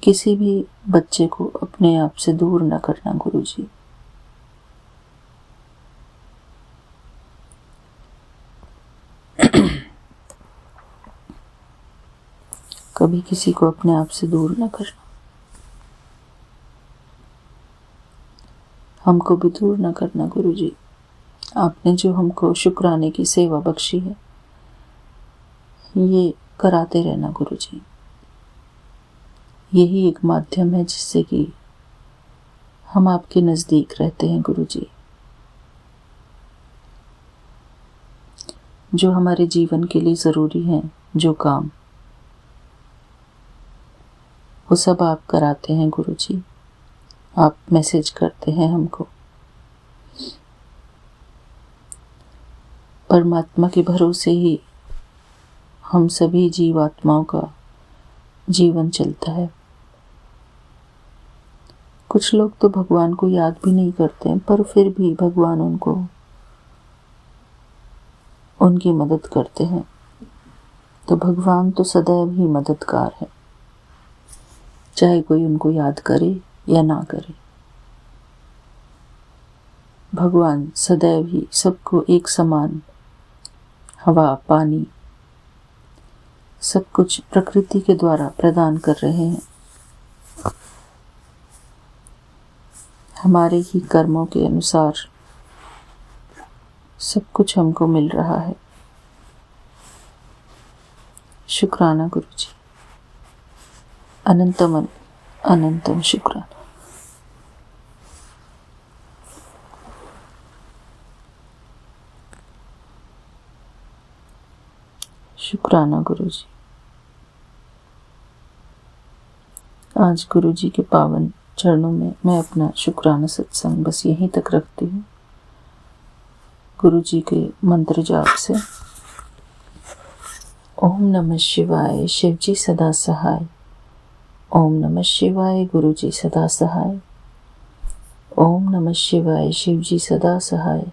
किसी भी बच्चे को अपने आप से दूर न करना गुरुजी। कभी किसी को अपने आप से दूर न करना। हमको भी दूर न करना गुरुजी। आपने जो हमको शुक्राने की सेवा बख्शी है, ये कराते रहना गुरुजी। यही एक माध्यम है जिससे कि हम आपके नज़दीक रहते हैं गुरुजी। जो हमारे जीवन के लिए ज़रूरी हैं, जो काम, वो सब आप कराते हैं गुरुजी। आप मैसेज करते हैं हमको। परमात्मा के भरोसे ही हम सभी जीवात्माओं का जीवन चलता है। कुछ लोग तो भगवान को याद भी नहीं करते हैं, पर फिर भी भगवान उनकी मदद करते हैं। तो भगवान तो सदैव ही मददगार है, चाहे कोई उनको याद करे या ना करे। भगवान सदैव ही सबको एक समान हवा, पानी, सब कुछ प्रकृति के द्वारा प्रदान कर रहे हैं। हमारे ही कर्मों के अनुसार सब कुछ हमको मिल रहा है। शुक्राना गुरुजी। अनंतम अनंतम शुक्राना। शुक्राना गुरुजी। आज गुरुजी के पावन चरणों में मैं अपना शुक्राना सत्संग बस यहीं तक रखती हूँ। गुरुजी के मंत्र जाप से। ओम नमः शिवाय, शिवजी सदा सहाय। ओम नमः शिवाय, गुरुजी सदा सहाय। ओम नमः शिवाय, शिवजी सदा सहाय।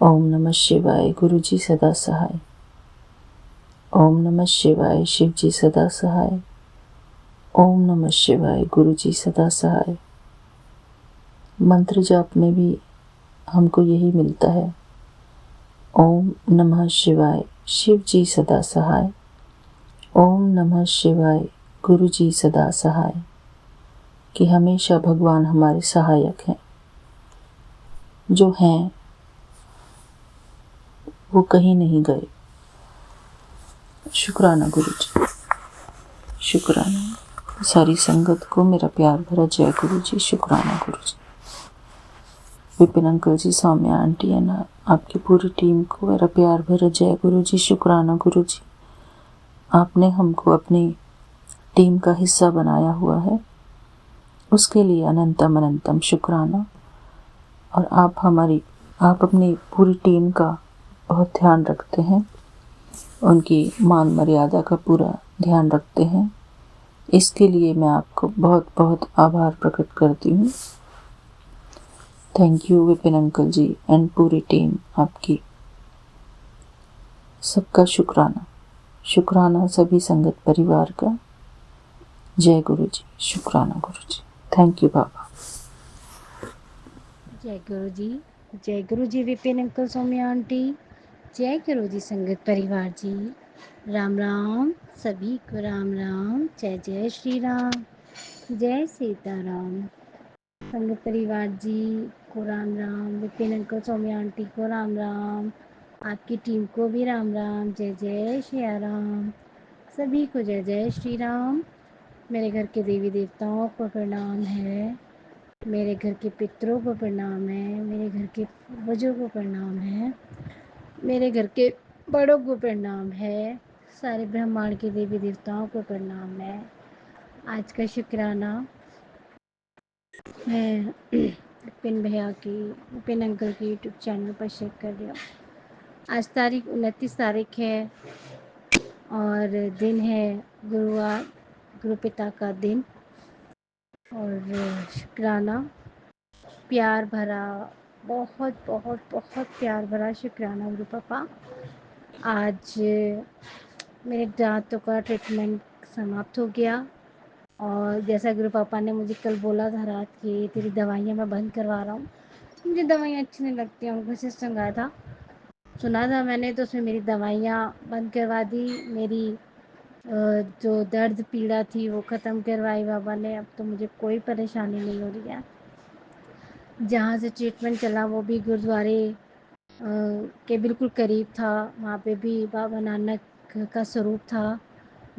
ओम नमः शिवाय, गुरुजी सदा सहाय। ओम नमः शिवाय, शिव जी सदा सहाय। ओम नमः शिवाय, गुरु जी सदा सहाय। मंत्र जाप में भी हमको यही मिलता है। ओम नमः शिवाय, शिव जी सदा सहाय। ओम नमः शिवाय, गुरु जी सदा सहाय। कि हमेशा भगवान हमारे सहायक हैं, जो हैं वो कहीं नहीं गए। शुक्राना गुरु जी, शुक्राना। सारी संगत को मेरा प्यार भरा जय गुरु जी। शुक्राना गुरु जी। विपिन अंकल जी, सौम्या आंटी है ना, आपकी पूरी टीम को मेरा प्यार भरा जय गुरु जी। शुक्राना गुरु जी, आपने हमको अपनी टीम का हिस्सा बनाया हुआ है, उसके लिए अनंतम अनंतम शुक्राना। और आप अपनी पूरी टीम का बहुत ध्यान रखते हैं, उनकी मान मर्यादा का पूरा ध्यान रखते हैं। इसके लिए मैं आपको बहुत बहुत आभार प्रकट करती हूँ। Thank you Vipin uncle ji and पूरी टीम आपकी, सबका शुक्राना। शुक्राना सभी संगत परिवार का। जय गुरु जी। शुक्राना गुरु जी। थैंक यू बाबा। जय गुरु जी। जय गुरु जी विपिन अंकल, सौम्या आंटी। जय गुरु जी संगत परिवार जी। राम राम सभी को, राम राम। जय जय श्री राम, जय सीताराम। संगत परिवार जी को राम राम, विपिन अंकल, सौम्या आंटी को राम राम, आपकी टीम को भी राम राम। जय जय श्री राम, सभी को जय जय श्री राम। मेरे घर के देवी देवताओं को प्रणाम है, मेरे घर के पितरों को प्रणाम है, मेरे घर के पूर्वजों को प्रणाम है, मेरे घर के बड़ों को प्रणाम है, सारे ब्रह्मांड के देवी देवताओं को प्रणाम है। आज का शुक्राना मैं विपिन भैया की, विपिन अंकल की यूट्यूब चैनल पर शेयर कर रही हूँ। आज तारीख 29 तारीख है और दिन है गुरुवार, गुरु पिता का दिन। और शुक्राना प्यार भरा, बहुत बहुत बहुत प्यार भरा शुक्राना गुरु पापा। आज मेरे दांतों का ट्रीटमेंट समाप्त हो गया और जैसा गुरु पापा ने मुझे कल बोला था रात की, तेरी दवाइयाँ मैं बंद करवा रहा हूँ। मुझे दवाइयाँ अच्छी नहीं लगती हैं, उनको सिस्टम आया था, सुना था मैंने, तो उसमें मेरी दवाइयाँ बंद करवा दी। मेरी जो दर्द पीड़ा थी वो ख़त्म करवाई बाबा ने। अब तो मुझे कोई परेशानी नहीं हो रही है। जहाँ से ट्रीटमेंट चला वो भी गुरुद्वारे के बिल्कुल करीब था। वहाँ पे भी बाबा नानक का स्वरूप था,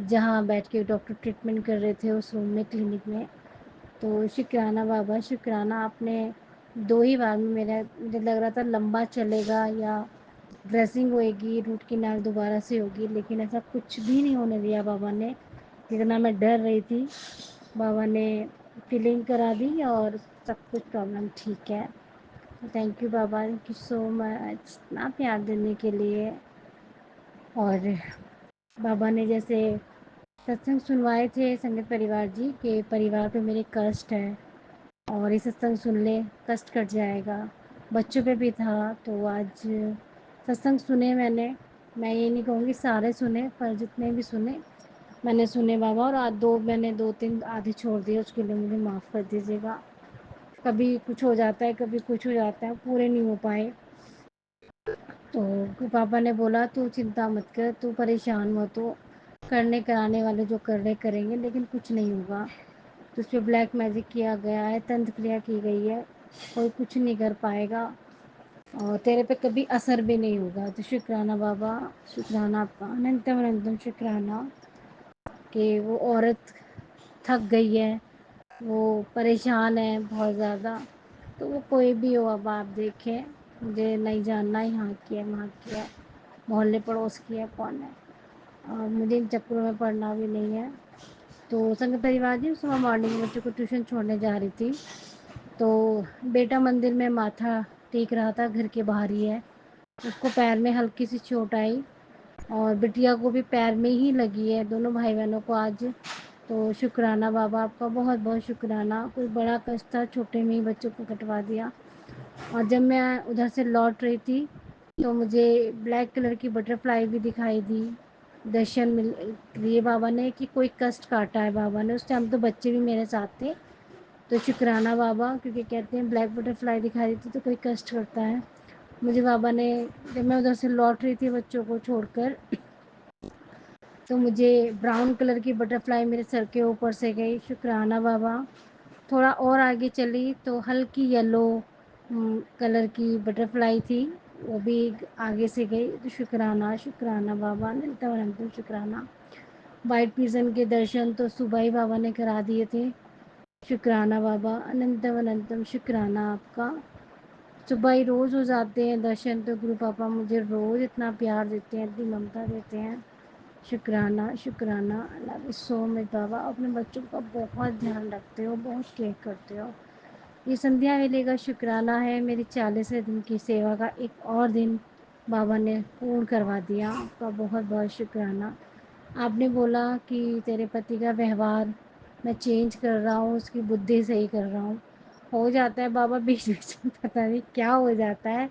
जहाँ बैठ के डॉक्टर ट्रीटमेंट कर रहे थे उस रूम में, क्लिनिक में। तो शुक्राना बाबा, शुक्राना आपने 2 ही बार में मुझे लग रहा था लंबा चलेगा या ड्रेसिंग होएगी, रूट कैनाल दोबारा से होगी, लेकिन ऐसा कुछ भी नहीं होने दिया बाबा ने। जितना मैं डर रही थी, बाबा ने फिलिंग करा दी और सब कुछ प्रॉब्लम ठीक है। थैंक यू बाबा, थैंक यू सो मच इतना प्यार देने के लिए। और बाबा ने जैसे सत्संग सुनवाए थे संगत परिवार जी के, परिवार पे मेरे कष्ट है और ये सत्संग सुन ले कष्ट कट जाएगा, बच्चों पे भी था। तो आज सत्संग सुने मैंने, मैं ये नहीं कहूँगी सारे सुने, पर जितने भी सुने मैंने सुने बाबा। और आज मैंने 2-3 आधे छोड़ दिए, उसके लिए मुझे माफ़ कर दीजिएगा। कभी कुछ हो जाता है, कभी कुछ हो जाता है, पूरे नहीं हो पाए। तो पापा ने बोला तू चिंता मत कर, तू परेशान मत हो, करने कराने वाले जो कर रहे करेंगे, लेकिन कुछ नहीं होगा। तो उस पर ब्लैक मैजिक किया गया है, तंत्र क्रिया की गई है, कोई कुछ नहीं कर पाएगा और तेरे पे कभी असर भी नहीं होगा। तो शुक्राना बाबा, शुक्राना आपका, अनंतम अनंतम शुक्राना कि वो औरत थक गई है, वो परेशान है बहुत ज़्यादा। तो वो कोई भी हो, अब आप देखें, मुझे नहीं जानना यहाँ की है वहाँ की है, मोहल्ले पड़ोस की है, कौन है, और मुझे इन चक्करों में पढ़ना भी नहीं है। तो संगत परिवार जी, सुबह मॉर्निंग में बच्चों को ट्यूशन छोड़ने जा रही थी, तो बेटा मंदिर में माथा टेक रहा था, घर के बाहर ही है, उसको पैर में हल्की सी चोट आई और बिटिया को भी पैर में ही लगी है, दोनों भाई बहनों को आज। तो शुक्राना बाबा आपका, बहुत बहुत शुक्राना। कोई बड़ा कष्ट था, छोटे में ही बच्चों को कटवा दिया। और जब मैं उधर से लौट रही थी तो मुझे ब्लैक कलर की बटरफ्लाई भी दिखाई दी दर्शन मिल लिए बाबा ने कि कोई कष्ट काटा है बाबा ने। उस टाइम तो बच्चे भी मेरे साथ थे। तो शुक्राना बाबा, क्योंकि कहते हैं ब्लैक बटरफ्लाई दिखाई देती तो कोई कष्ट करता है। मुझे बाबा ने, जब मैं उधर से लौट रही थी बच्चों को छोड़कर, तो मुझे ब्राउन कलर की बटरफ्लाई मेरे सर के ऊपर से गई। शुक्राना बाबा। थोड़ा और आगे चली तो हल्की येलो कलर की बटरफ्लाई थी, वो भी आगे से गई। तो शुक्राना शुक्राना बाबा, अनंतम अनंतम शुक्राना। वाइट पिजन के दर्शन तो सुबह ही बाबा ने करा दिए थे। शुक्राना बाबा, अनंतम अनंतम शुक्राना आपका। सुबह ही रोज़ हो जाते हैं दर्शन, तो गुरु पापा मुझे रोज़ इतना प्यार देते हैं, इतनी ममता देते हैं। शुक्राना शुक्राना, लव यू सो मच बाबा। अपने बच्चों का बहुत ध्यान रखते हो, बहुत केयर करते हो। ये संध्या वेले का शुक्राना है, मेरी 40वें दिन की सेवा का एक और दिन बाबा ने पूर्ण करवा दिया। आपका बहुत बहुत शुक्राना। आपने बोला कि तेरे पति का व्यवहार मैं चेंज कर रहा हूँ, उसकी बुद्धि सही कर रहा हूँ। हो जाता है बाबा बीच बीच में, पता नहीं क्या हो जाता है,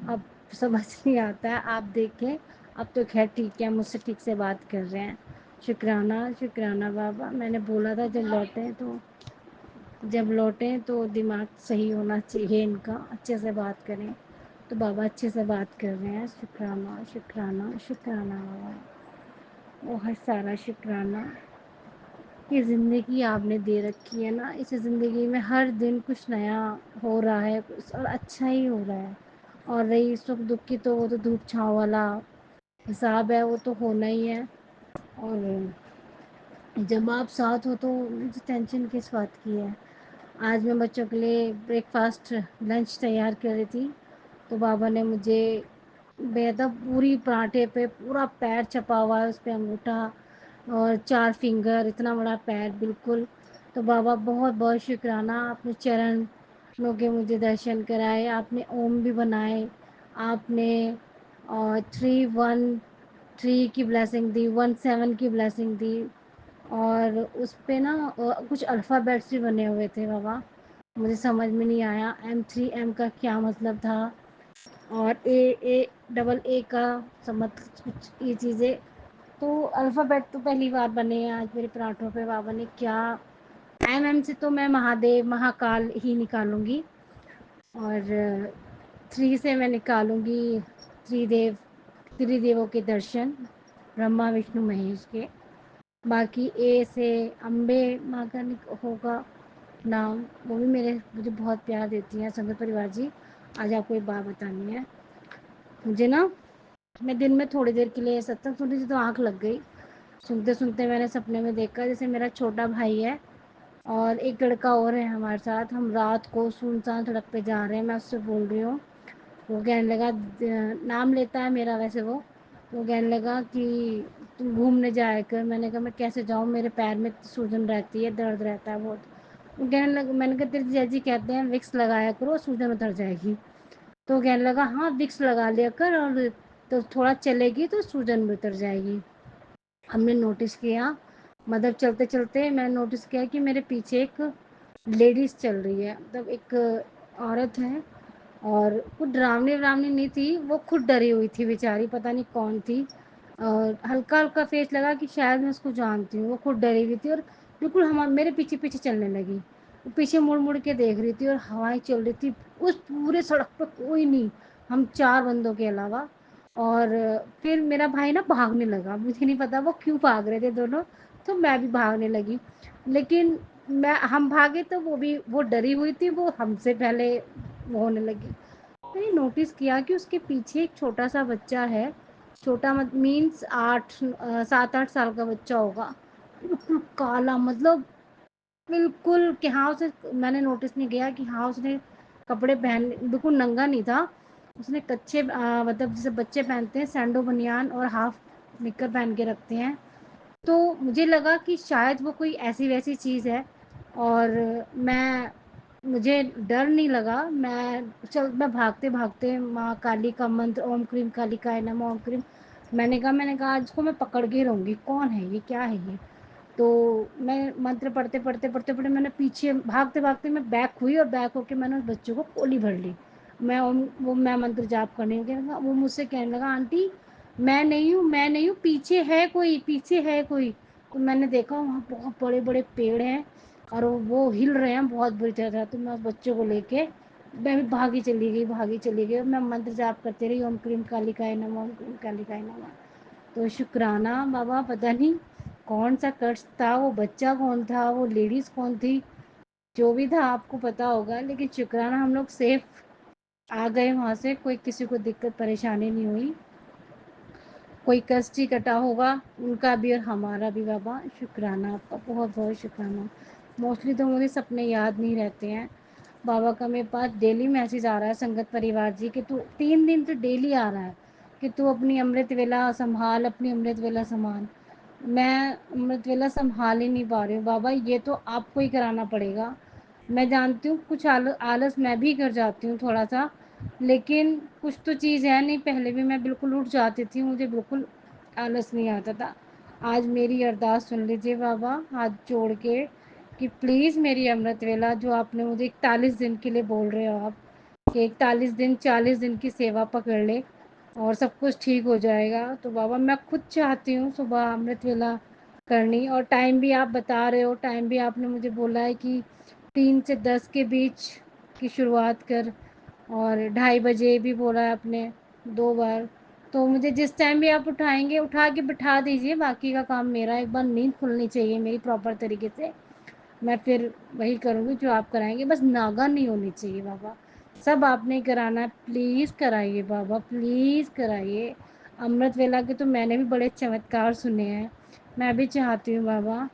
अब समझ नहीं आता है। आप देखें, अब तो खैर ठीक है, मुझसे ठीक से बात कर रहे हैं। शुक्राना शुक्राना बाबा। मैंने बोला था जब लौटें तो दिमाग सही होना चाहिए इनका, अच्छे से बात करें। तो बाबा अच्छे से बात कर रहे हैं। शुक्राना शुक्राना शुक्राना बाबा, बहुत सारा शुक्राना। ये ज़िंदगी आपने दे रखी है ना, इस ज़िंदगी में हर दिन कुछ नया हो रहा है, कुछ और अच्छा ही हो रहा है। और रही सुख दुख की, तो वो तो धूप छाँव वाला हिसाब है, वो तो होना ही है। और जब आप साथ हो तो मुझे टेंशन किस बात की है। आज मैं बच्चों के लिए ब्रेकफास्ट लंच तैयार कर रही थी, तो बाबा ने मुझे बेहद पूरी पराठे पे पूरा पैर छपा हुआ है, उस पे अंगूठा और 4 फिंगर, इतना बड़ा पैर बिल्कुल। तो बाबा बहुत बहुत शुक्राना, आपने चरणों के मुझे दर्शन कराए, आपने ओम भी बनाए, आपने 313 की ब्लेसिंग दी, 17 की ब्लेसिंग दी। और उस पे ना कुछ अल्फ़ाबेट्स भी बने हुए थे बाबा, मुझे समझ में नहीं आया M3M का क्या मतलब था, और AA का समझ कुछ ये चीज़ें। तो अल्फ़ाबेट तो पहली बार बने हैं आज मेरे पराठों पे। बाबा ने क्या, MM से तो मैं महादेव महाकाल ही निकालूंगी, और 3 से मैं निकालूंगी त्रिदेव, त्रिदेवों के दर्शन, ब्रह्मा विष्णु महेश के। बाकी ए से अम्बे माँ का होगा नाम, वो भी मुझे बहुत प्यार देती हैं। संगत परिवार जी, आज आपको एक बात बतानी है। मुझे ना, मैं दिन में थोड़ी देर के लिए सत्संग सुन रही थी तो आँख लग गई। सुनते सुनते मैंने सपने में देखा जैसे मेरा छोटा भाई है और एक लड़का और है हमारे साथ, हम रात को सुनसान सड़क पे जा रहे हैं, मैं उससे बोल रही हूँ। वो कहने लगा, नाम लेता है मेरा वैसे वो कहने लगा कि तुम घूमने जाया कर। मैंने कहा मैं कैसे जाऊँ, मेरे पैर में सूजन रहती है, दर्द रहता है बहुत। वो कहने लगा, मैंने कहा तेरे जीजा जी कहते हैं विक्स लगाया करो, सूजन उतर जाएगी। तो कहने लगा हाँ विक्स लगा लिया कर, और तो थोड़ा चलेगी तो सूजन भी उतर जाएगी। हमने नोटिस किया, मतलब चलते चलते मैंने नोटिस किया कि मेरे पीछे एक लेडीज़ चल रही है, मतलब एक औरत है। और कुछ डरावनी वरावनी नहीं थी, वो खुद डरी हुई थी बेचारी, पता नहीं कौन थी। और हल्का हल्का फेस लगा कि शायद मैं उसको जानती हूँ। वो खुद डरी हुई थी और बिल्कुल हम मेरे पीछे पीछे चलने लगी। वो पीछे मुड़ मुड़ के देख रही थी और हवाएं चल रही थी, उस पूरे सड़क पे कोई नहीं, हम 4 बंदों के अलावा। और फिर मेरा भाई ना भागने लगा, मुझे नहीं पता वो क्यों भाग रहे थे दोनों, तो मैं भी भागने लगी। लेकिन हम भागे तो वो डरी हुई थी, वो हमसे पहले वो होने लगी। मैंने नोटिस किया कि उसके पीछे एक छोटा सा बच्चा है, छोटा मत मीन्स 7-8 साल का बच्चा होगा, बिल्कुल काला, मतलब बिल्कुल कि हाँ उसे, मैंने नोटिस नहीं किया कि हाँ उसने कपड़े पहन, बिल्कुल नंगा नहीं था। उसने कच्चे मतलब जैसे बच्चे पहनते हैं सैंडो बनियान और हाफ निक्कर पहन के रखते हैं। तो मुझे लगा कि शायद वो कोई ऐसी वैसी चीज़ है। और मैं मुझे डर नहीं लगा, मैं भागते भागते माँ काली का मंत्र, ओम क्रीम कालिकाय नमः ओम क्रीम, मैंने कहा आज को मैं पकड़ के रहूँगी, कौन है ये, क्या है ये। तो मैं मंत्र पढ़ते पढ़ते पढ़ते पढ़ते मैंने पीछे भागते भागते मैं बैक हुई, और बैक होके मैंने उस बच्चों को कोली भर ली। मैं मंत्र जाप करने लगा, वो मुझसे कहने लगा आंटी मैं नहीं हूँ, मैं नहीं हूँ, पीछे है कोई, पीछे है कोई। तो मैंने देखा वहाँ बहुत बड़े बड़े पेड़ हैं और वो हिल रहे हैं बहुत बुरी तरह। तो मैं उस बच्चे को लेके मैं भी भागी चली गई, भागी चली गई। मैं मंत्र जाप करती रही, ओम क्रीम कालिकाय नमः, ओम क्रीम कालिकाय नमः। तो शुक्राना बाबा, पता नहीं कौन सा कष्ट था, वो बच्चा कौन था, वो लेडीज़ कौन थी, जो भी था आपको पता होगा, लेकिन शुक्राना हम लोग सेफ आ गए वहाँ से, कोई किसी को दिक्कत परेशानी नहीं हुई। कोई कष्ट ही कटा होगा उनका भी और हमारा भी बाबा, शुक्राना आपका, बहुत बहुत शुक्राना। मोस्टली तो मुझे सपने याद नहीं रहते हैं बाबा का। मेरे पास डेली मैसेज आ रहा है संगत परिवार जी कि तू 3 दिन तो डेली आ रहा है कि तू अपनी अमृत वेला संभाल, अपनी अमृत वेला संभाल। मैं अमृत वेला संभाल ही नहीं पा रही हूँ बाबा, ये तो आपको ही कराना पड़ेगा। मैं जानती हूँ कुछ आलस मैं भी कर जाती हूँ थोड़ा सा, लेकिन कुछ तो चीज़ है नहीं। पहले भी मैं बिल्कुल उठ जाती थी, मुझे बिल्कुल आलस नहीं आता था। आज मेरी अरदास सुन लीजिए बाबा हाथ जोड़ के कि प्लीज़ मेरी अमृत वेला, जो आपने मुझे 41 दिन के लिए बोल रहे हो आप कि 41 दिन 40 दिन की सेवा पकड़ ले और सब कुछ ठीक हो जाएगा। तो बाबा मैं खुद चाहती हूँ सुबह अमृत वेला करनी, और टाइम भी आप बता रहे हो, टाइम भी आपने मुझे बोला है कि 3 से 10 के बीच की शुरुआत कर, और 2:30 बजे भी बोला है आपने 2 बार। तो मुझे जिस टाइम भी आप उठाएंगे उठा के बिठा दीजिए, बाकी का काम मेरा। एक बार नींद खुलनी चाहिए मेरी प्रॉपर तरीके से, मैं फिर वही करूँगी जो आप कराएंगे। बस नागा नहीं होनी चाहिए बाबा, सब आपने कराना है, प्लीज़ कराइए बाबा, प्लीज़ कराइए। अमृत वेला के तो मैंने भी बड़े चमत्कार सुने हैं, मैं भी चाहती हूँ बाबा।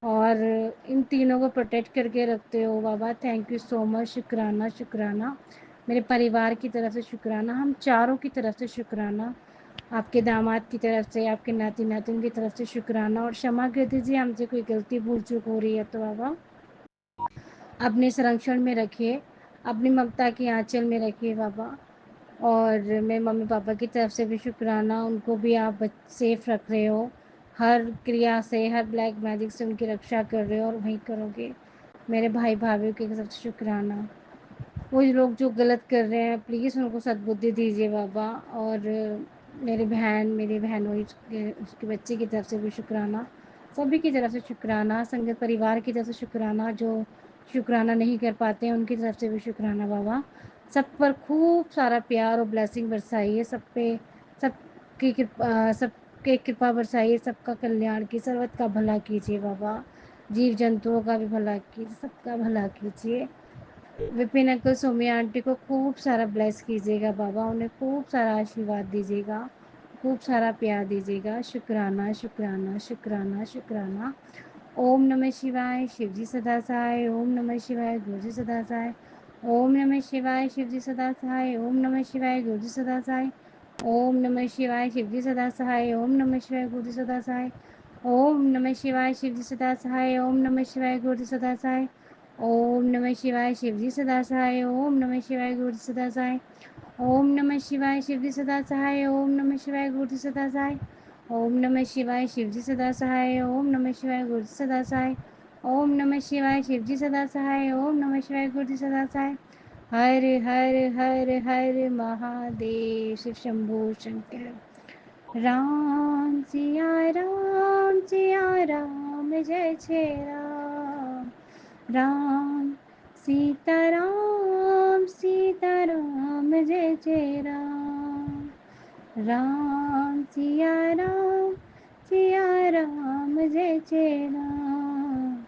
और इन तीनों को प्रोटेक्ट करके रखते हो बाबा, थैंक यू सो मच, शुक्राना शुक्राना। मेरे परिवार की तरफ से शुक्राना, हम चारों की तरफ से शुक्राना, आपके दामाद की तरफ से, आपके नाती नातिन की तरफ से शुक्राना। और क्षमा कर दीजिए हमसे कोई गलती भूल चूक हो रही है तो बाबा अपने संरक्षण में रखिए, अपनी ममता की आंचल में रखिए बाबा। और मेरे मम्मी पापा की तरफ से भी शुक्राना, उनको भी आप सेफ रख रहे हो, हर क्रिया से, हर ब्लैक मैजिक से उनकी रक्षा कर रहे हो और वहीं करोगे। मेरे भाई भाभीयों की तरफ से शुक्राना, वो लोग जो गलत कर रहे हैं प्लीज़ उनको सद्बुद्धि दीजिए बाबा। और मेरी बहन हुई उसके बच्चे की तरफ से भी शुक्राना, सभी की तरफ से शुक्राना, संगत परिवार की तरफ से शुक्राना, जो शुक्राना नहीं कर पाते हैं उनकी तरफ से भी शुक्राना बाबा। सब पर खूब सारा प्यार और ब्लेसिंग बरसाइए, सब पे, सबकी कृपा, सबके कृपा बरसाइए, सबका कल्याण की, सर्वत का भला कीजिए बाबा, जीव जंतुओं का भी भला कीजिए, सबका भला कीजिए। विपिन अंकल सोमिया आंटी को खूब सारा ब्लेस कीजिएगा बाबा, उन्हें खूब सारा आशीर्वाद दीजिएगा, खूब सारा प्यार दीजिएगा। शुक्राना शुक्राना शुक्राना शुक्राना। ओम नमः शिवाय, शिवजी सदा सहाय, ओम नमः शिवाय, गुरुजी सदा सहाय, ओम नमः शिवाय, शिवजी सदा सहाय, ओम नमः शिवाय, गुरुजी सदा सहाय, ओम नमः शिवाय, शिवजी सदा सहाय, ओम नमः शिवाय, गुरुजी सदा सहाय, ओम नमः शिवाय, शिवजी सदा सहाय, ओम नमः शिवाय, गुरुजी सदा सहाय, ओम नमः शिवाय, शिवजी सदा सहाय, ओम नमः शिवाय, गुरुजी सदा सहाय, ओम नमः शिवाय, शिवजी सदा सहाय, ओम नमः शिवाय, गुरुजी सदा सहाय, ओम नमः शिवाय, शिवजी सदा सहाय, ओम नमः शिवाय, गुरुजी सदा सहाय, ओम नमः शिवाय, शिवजी सदा सहाय, ओम नमः शिवाय, गुरुजी सदा सहाय। हर हर हर हर महादेव, शिव शंभू शंकर। राम सिया राम, जय जय राम, राम सीता राम, जय जय राम, राम सिया राम, जय जय राम,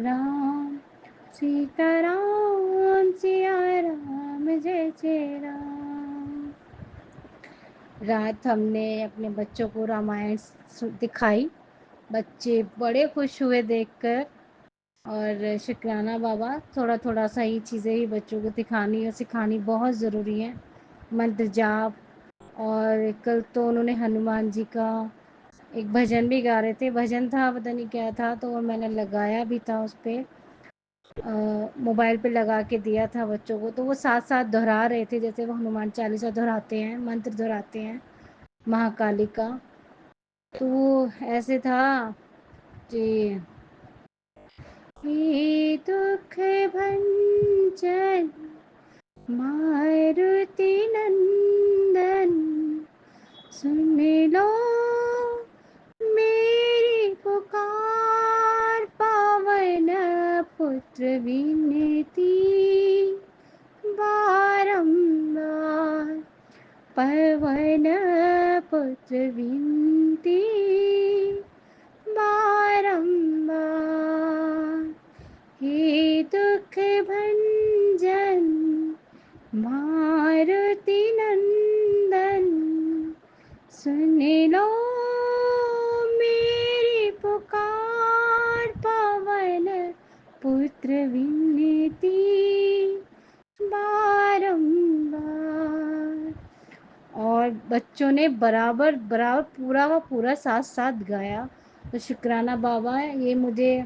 राम सिया राम, जय जय राम। रात हमने अपने बच्चों को रामायण दिखाई, बच्चे बड़े खुश हुए देखकर। और शुक्राना बाबा, थोड़ा थोड़ा सा ही चीज़ें ही बच्चों को दिखानी और सिखानी बहुत ज़रूरी है, मंत्र जाप। और कल तो उन्होंने हनुमान जी का एक भजन भी गा रहे थे, भजन था पता नहीं क्या था, तो वो मैंने लगाया भी था उस पर, मोबाइल पे लगा के दिया था बच्चों को, तो वो साथ साथ दोहरा रहे थे, जैसे वो हनुमान चालीसा दोहराते हैं, मंत्र दोहराते हैं महाकाली का। तो वो ऐसे था कि ये दुख भंजन मारुति नंदन, सुन पुत्र विनती बारंबार, पवन पुत्र विनती बारंबार, हे दुख भंजन मारुति नंदन, सुन लो मेरी पुकार, पवन पुत्र विनती बारंबार। और बच्चों ने बराबर बराबर पूरा का पूरा साथ साथ गाया। तो शुक्राना बाबा ये मुझे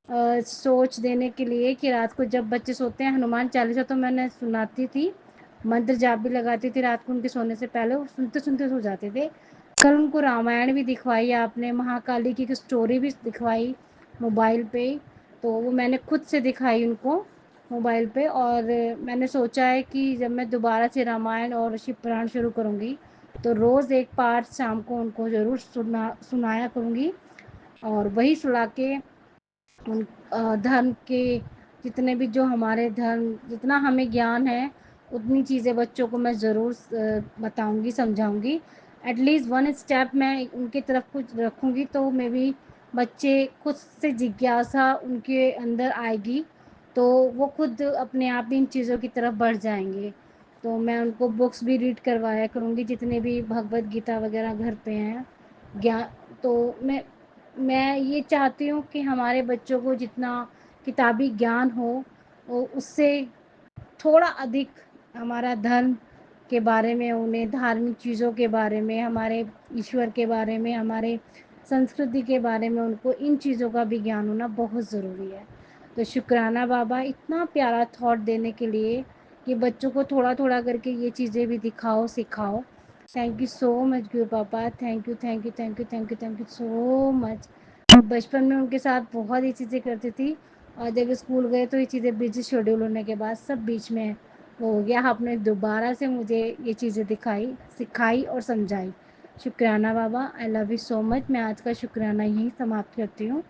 सोच देने के लिए कि रात को जब बच्चे सोते हैं हनुमान चालीसा तो मैंने सुनाती थी, मंत्र जाप भी लगाती थी रात को उनके सोने से पहले, और सुनते सुनते सो जाते थे। कल उनको रामायण भी दिखवाई आपने, महाकाली की स्टोरी भी दिखवाई मोबाइल पे, तो वो मैंने खुद से दिखाई उनको मोबाइल पे। और मैंने सोचा है कि जब मैं दोबारा से रामायण और शिव पुराण शुरू करूँगी तो रोज़ एक पार्ट शाम को उनको ज़रूर सुनाया करूँगी, और वही सुना के उन धर्म के जितने भी जो हमारे धर्म जितना हमें ज्ञान है उतनी चीज़ें बच्चों को मैं ज़रूर बताऊंगी, समझाऊंगी। एटलीस्ट वन स्टेप मैं उनकी तरफ कुछ रखूंगी तो मे बी बच्चे खुद से जिज्ञासा उनके अंदर आएगी, तो वो खुद अपने आप इन चीज़ों की तरफ बढ़ जाएंगे। तो मैं उनको बुक्स भी रीड करवाया करूँगी, जितने भी भगवत गीता वगैरह घर पे हैं ज्ञान। तो मैं ये चाहती हूँ कि हमारे बच्चों को जितना किताबी ज्ञान हो वो उससे थोड़ा अधिक हमारा धर्म के बारे में, उन्हें धार्मिक चीज़ों के बारे में, हमारे ईश्वर के बारे में, हमारे संस्कृति के बारे में, उनको इन चीज़ों का भी ज्ञान होना बहुत ज़रूरी है। तो शुक्राना बाबा इतना प्यारा थॉट देने के लिए कि बच्चों को थोड़ा थोड़ा करके ये चीज़ें भी दिखाओ, सिखाओ। थैंक यू सो मच गुरु पापा, thank you thank you thank you thank you thank you so much. बचपन में उनके साथ बहुत ही चीज़ें करती थी, और जब स्कूल गए तो ये चीज़ें बिजी शेड्यूल होने के बाद सब बीच में वो हो गया। आपने दोबारा से मुझे ये चीज़ें दिखाई, सिखाई और समझाई। शुक्राना बाबा, I love you so much. मैं आज का शुक्राना यहीं समाप्त करती हूँ,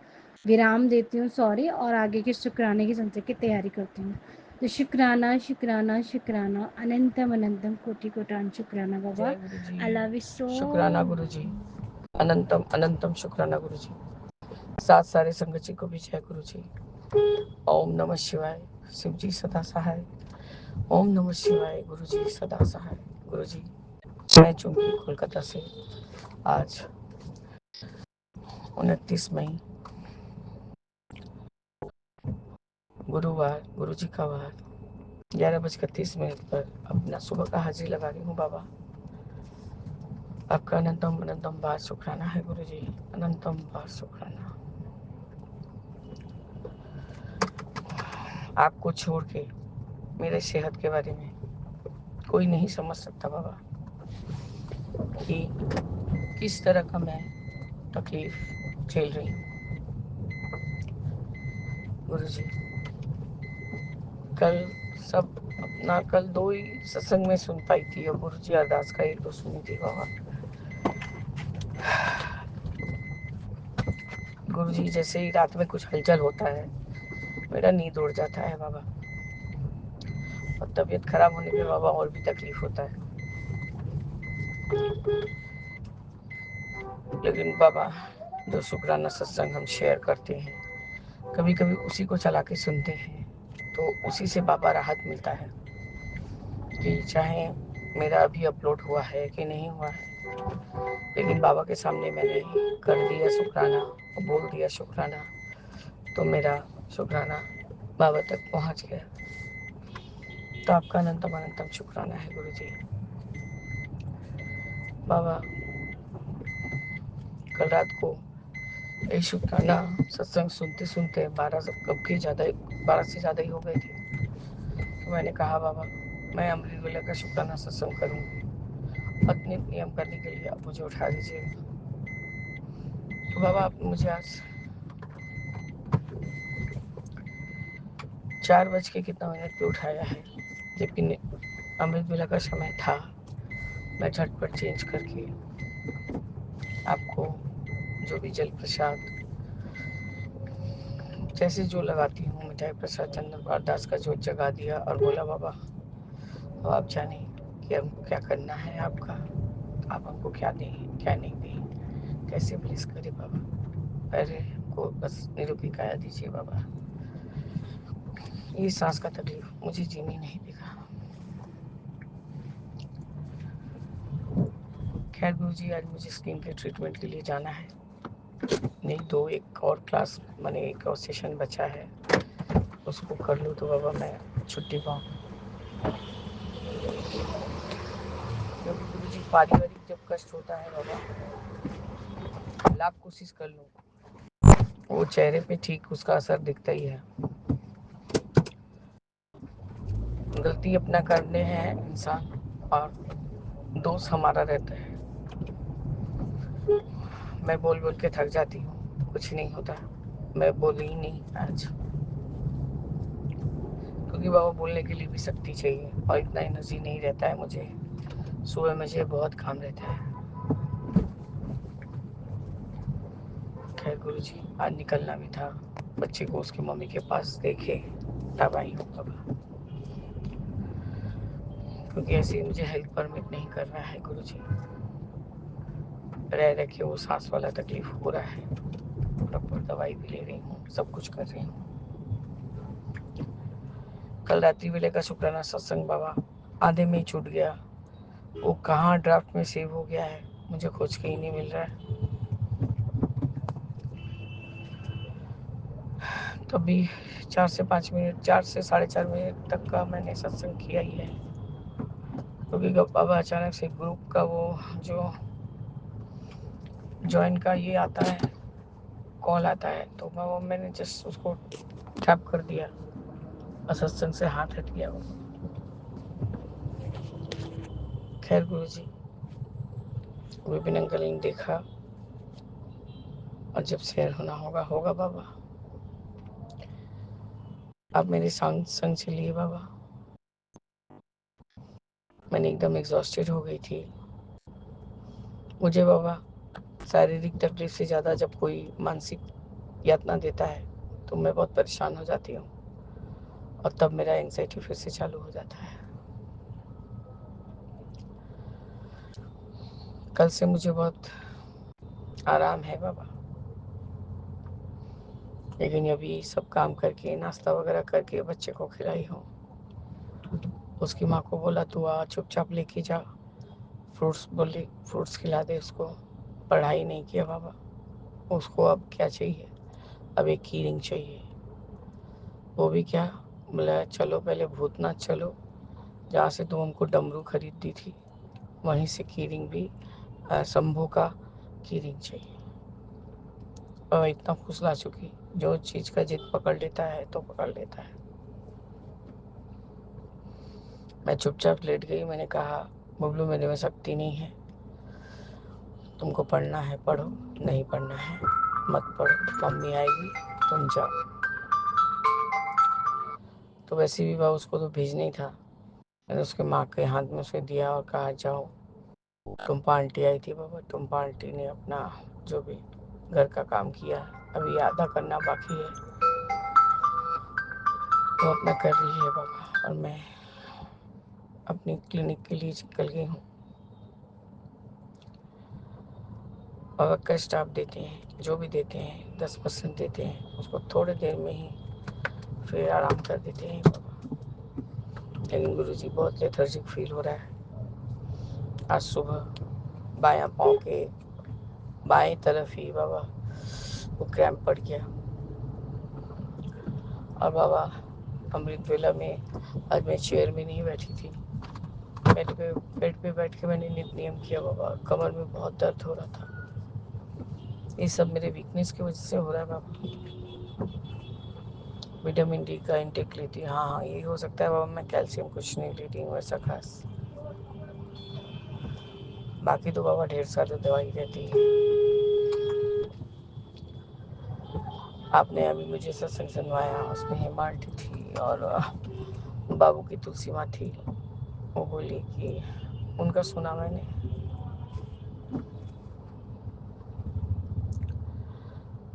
विराम देती हूँ, सॉरी, और आगे के शुक्राने की संचय की तैयारी करती हूँ। तो शुक्राना शुक्राना शुक्राना, अनंतम अनंतम कोटि कोटान शुक्राना बाबा। जय गुरु जी। आई लव यू सो। शुक्राना गुरु जी। अनंतम अनंतम शुक्राना गुरु जी। सात सारे संगत जी को भी जय गुरु जी। ओम नमः शिवाय। शिव जी सदा सहाय। ओम नमः शिवाय। गुरु जी सदा सहाय। गुरु जी, मैं चुंकी कोलकाता से आज 29 मई गुरुवार, गुरु जी का वार, 11:30 पर अपना सुबह का हाजिरी लगा रही हूँ। बाबा, आपका अनंतम अनंतम बार शुक्राना है गुरु जी, अनंतम बार शुक्राना। आपको छोड़ के मेरे सेहत के बारे में कोई नहीं समझ सकता बाबा, कि किस तरह का मैं तकलीफ झेल रही हूँ। गुरु जी, कल सब अपना कल 2 ही सत्संग में सुन पाई थी, और गुरु जी अरदास का 1-2 सुनी थी बाबा। गुरु जी, जैसे ही रात में कुछ हलचल होता है मेरा नींद उड़ जाता है बाबा, और तबीयत खराब होने पे बाबा और भी तकलीफ होता है। लेकिन बाबा, जो शुक्राना सत्संग हम शेयर करते हैं, कभी कभी उसी को चला के सुनते हैं तो उसी से बाबा राहत मिलता है, कि चाहे मेरा अभी अपलोड हुआ है कि नहीं हुआ है, लेकिन बाबा के सामने मैंने कर दिया शुक्राना और बोल दिया शुक्राना, तो मेरा शुक्राना बाबा तक पहुंच गया। तो आपका अनंतम अनंतम शुक्राना है गुरु जी। बाबा, कल रात को ये शुक्राना सत्संग सुनते सुनते 12 से ज़्यादा ही हो गए थे। तो मैंने कहा बाबा, मैं अमृत वेला का शुक्राना सत्संग करूँगी, अपने नियम करने के लिए आप मुझे उठा दीजिएगा। तो बाबा, आपने मुझे आज 4:00 पे उठाया है, जबकि अमृत वेला का समय था। मैं झटपट चेंज करके आपको जो भी जल प्रसाद जैसे जो लगाती हूँ मिठाई प्रसाद चंदन अरदास का जोत जगा दिया और बोला बाबा अब आप जाने कि हमको क्या करना है आपका, आप हमको क्या दें क्या नहीं दें, कैसे ब्लेस करें बाबा। पहले हमको बस निरोगी काया दीजिए बाबा, ये सांस का तकलीफ मुझे जीने नहीं देगा। खैर गुरु जी आज मुझे स्किन के ट्रीटमेंट के लिए जाना है, नहीं तो एक और क्लास माने एक और सेशन बचा है, उसको कर लूँ तो बाबा मैं छुट्टी पाऊँ। क्योंकि गुरु जी पारिवारिक जब कष्ट होता है बाबा, लाख कोशिश कर लूँ वो चेहरे पे ठीक उसका असर दिखता ही है। गलती अपना करने हैं इंसान और दोष हमारा रहता है। मैं बोल बोल के थक जाती हूँ, कुछ नहीं होता, मैं बोली ही नहीं आज, क्योंकि बाबा बोलने के लिए भी शक्ति चाहिए और इतना एनर्जी नहीं रहता है मुझे। सुबह मुझे बहुत काम रहता है। खैर गुरु जी आज निकलना भी था, बच्चे को उसकी मम्मी के पास देखे तब आई हूँ बाबा, क्योंकि ऐसे मुझे हेल्थ परमिट नहीं कर रहा है गुरु जी, रह रह के वो सांस वाला तकलीफ हो रहा है, प्रॉपर दवाई भी ले रही हूँ, सब कुछ कर रही हूँ। कल रात्रि वेले का शुक्राना सत्संग बाबा आधे में ही छूट गया, वो कहाँ ड्राफ्ट में सेव हो गया है मुझे खोज के ही नहीं मिल रहा है। तभी 4 से 5 मिनट 4 से 4.5 मिनट तक का मैंने सत्संग किया ही है, क्योंकि बाबा अचानक से ग्रुप का वो जो ज्वाइन का ये आता है कॉल आता है, तो बाबा मैंने जस्ट उसको टैप कर दिया और सत्संग से हाथ हट गया बाबा। खैर गुरु जी विपिन अंकल ने देखा और जब शेयर होना होगा होगा बाबा, आप मेरे संग चलिए बाबा। मैंने एकदम एग्जॉस्टेड हो गई थी, मुझे बाबा शारीरिक तकलीफ से ज़्यादा जब कोई मानसिक यातना देता है तो मैं बहुत परेशान हो जाती हूँ और तब मेरा एंग्जाइटी फिर से चालू हो जाता है। कल से मुझे बहुत आराम है बाबा, लेकिन अभी सब काम करके नाश्ता वगैरह करके बच्चे को खिलाई हूँ, उसकी माँ को बोला तू आ चुपचाप लेके जा, फ्रूट्स बोली फ्रूट्स खिला दे उसको। पढ़ाई नहीं किया बाबा, उसको अब क्या चाहिए, अब एक कीरिंग चाहिए, वो भी क्या बोला चलो पहले भूतनाथ चलो, जहाँ से तुम हमको डमरू खरीद दी थी वहीं से कीरिंग भी शंभू का कीरिंग चाहिए। और इतना फुसला चुकी, जो चीज़ का जिद पकड़ लेता है तो पकड़ लेता है। मैं चुपचाप लेट गई, मैंने कहा बबलू मेरे में शक्ति नहीं है, तुमको पढ़ना है पढ़ो, नहीं पढ़ना है मत पढ़ो, मम्मी आएगी तुम जाओ। तो वैसे भी बाबा उसको तो भेजना ही था, मैंने उसके माँ के हाथ में उसे दिया और कहा जाओ। टुम्पा आंटी आई थी बाबा, टुम्पा आंटी ने अपना जो भी घर का काम किया, अभी आधा करना बाकी है, वो अपना कर रही है बाबा, और मैं अपनी क्लिनिक के लिए निकल गई हूँ। बाबा कष्ट आप देते हैं, जो भी देते हैं 10% देते हैं, उसको थोड़ी देर में ही फिर आराम कर देते हैं बाबा। लेकिन गुरुजी बहुत लेथर्जिक फील हो रहा है। आज सुबह बायां पाँव के बाएं तरफ ही बाबा वो क्रैम्प पड़ गया, और बाबा अमृत वेला में आज मैं चेयर में नहीं बैठी थी, बेड पे बैठ के मैंने नित नियम किया बाबा, कमर में बहुत दर्द हो रहा था। ये सब मेरे वीकनेस की वजह से हो रहा है बाबा। विटामिन डी का इंटेक लेती हूँ, हाँ ये हो सकता है बाबा, मैं कैल्शियम कुछ नहीं लेती हूँ वैसा खास, बाकी तो बाबा ढेर सारी दवाई रहती है। आपने अभी मुझे सत्संग सुनवाया, उसमें हेमा आंटी थी और बाबू की तुलसी माँ थी, वो बोली कि उनका सुना मैंने,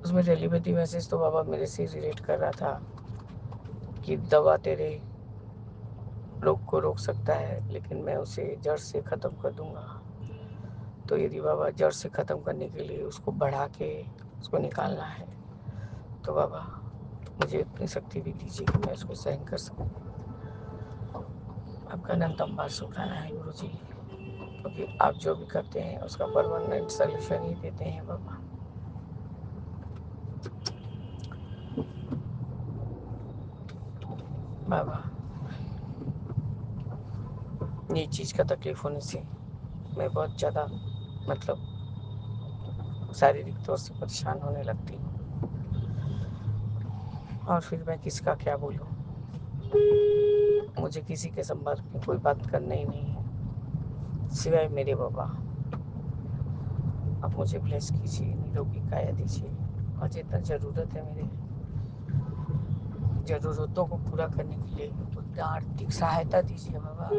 उसमें टेलीपैथी मैसेज तो बाबा मेरे से रिलेट कर रहा था कि दवा तेरे रोग को रोक सकता है, लेकिन मैं उसे जड़ से ख़त्म कर दूंगा। तो यदि बाबा जड़ से ख़त्म करने के लिए उसको बढ़ा के उसको निकालना है, तो बाबा मुझे इतनी शक्ति भी दीजिए कि मैं उसको सहन कर सकूं। आपका अनंतम बार शुक्राना है गुरु जी, क्योंकि आप जो भी करते हैं उसका परमानेंट सोल्यूशन ही देते हैं बाबा। बाबा ये चीज़ का तकलीफ होने से मैं बहुत ज़्यादा मतलब शारीरिक तौर से परेशान होने लगती हूँ, और फिर मैं किसका क्या बोलूँ। मुझे किसी के संपर्क में कोई बात करना ही नहीं है सिवाय मेरे बाबा। आप मुझे ब्लेस कीजिए, निरोगी काया दीजिए, और जितना ज़रूरत है मेरे ज़रूरतों को पूरा करने के लिए उतना आर्थिक सहायता दीजिए बाबा।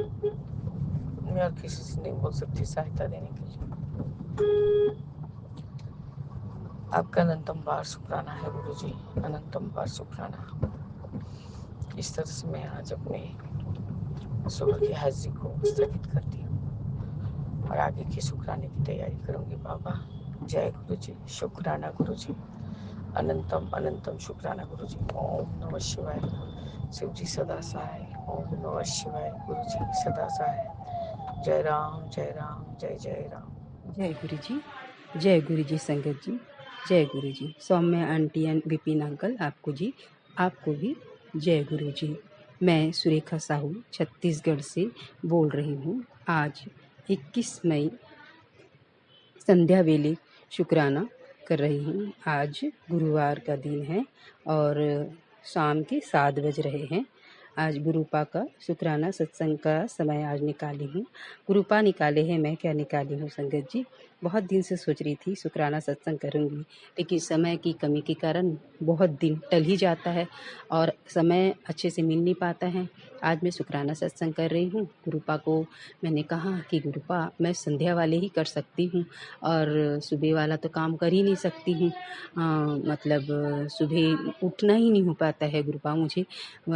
मैं और किसी से नहीं बोल सकती सहायता देने के लिए। आपका अनंतम बार शुक्राना है गुरु जी, अनंतम बार शुक्राना। इस तरह से मैं आज अपने सुबह की हाजिरी को स्थगित करती हूँ और आगे की शुक्राने की तैयारी करूँगी बाबा। जय गुरु जी, शुक्राना गुरु जी, अनंतम अनंतम शुक्राना गुरु जी। ओम नमः शिवाय, शिव जी सदा सहाय। ओम नमः शिवाय, गुरु जी सदा सहाय। जय राम जय राम जय जय राम। जय गुरु जी, जय गुरु जी संगत जी, जय गुरु जी। सौम्य आंटी एंड विपिन अंकल आपको भी जय गुरु जी। मैं सुरेखा साहू छत्तीसगढ़ से बोल रही हूँ। आज 21 मई संध्या वेले शुक्राना कर रही हूँ। आज गुरुवार का दिन है और शाम के 7 बज रहे हैं। आज गुरुपा का शुक्राना सत्संग का समय आज निकाली हूँ। गुरुपा निकाले हैं, मैं क्या निकाली हूँ संगत जी। बहुत दिन से सोच रही थी शुक्राना सत्संग करूँगी, लेकिन समय की कमी के कारण बहुत दिन टल ही जाता है और समय अच्छे से मिल नहीं पाता है। आज मैं शुक्राना सत्संग कर रही हूँ। गुरुपा को मैंने कहा कि गुरुपा मैं संध्या वाले ही कर सकती हूँ और सुबह वाला तो काम कर ही नहीं सकती हूँ। मतलब सुबह उठना ही नहीं हो पाता है गुरुपा।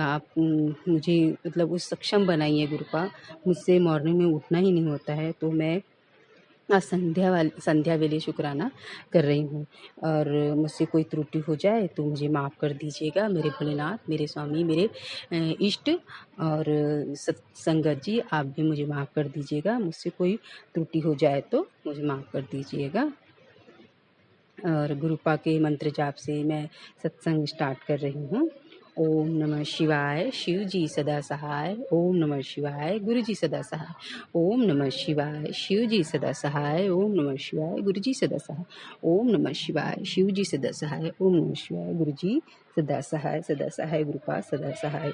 आप मुझे मतलब उस सक्षम बनाइए गुरुपा, मुझसे मॉर्निंग में उठना ही नहीं होता है। तो मैं आज संध्या वेले शुक्राना कर रही हूँ और मुझसे कोई त्रुटि हो जाए तो मुझे माफ़ कर दीजिएगा मेरे भोलेनाथ, मेरे स्वामी, मेरे इष्ट और संगत जी। आप भी मुझे माफ़ कर दीजिएगा, मुझसे कोई त्रुटि हो जाए तो मुझे माफ़ कर दीजिएगा। और गुरुपा के मंत्र जाप से मैं सत्संग स्टार्ट कर रही हूँ। ओम नमः शिवाय, शिव जी सदा सहाय। ओम नमः शिवाय, गुरु जी सदा सहाय। ओम नमः शिवाय, शिव जी सदा सहाय। ओम नमः शिवाय, गुरु जी सदा सहाय। ओम नमः शिवाय, शिव जी सदा सहाय। ओम नमः शिवाय, गुरु जी सदा सहाय। सदा सहाय गुरुपा, सदा सहाय।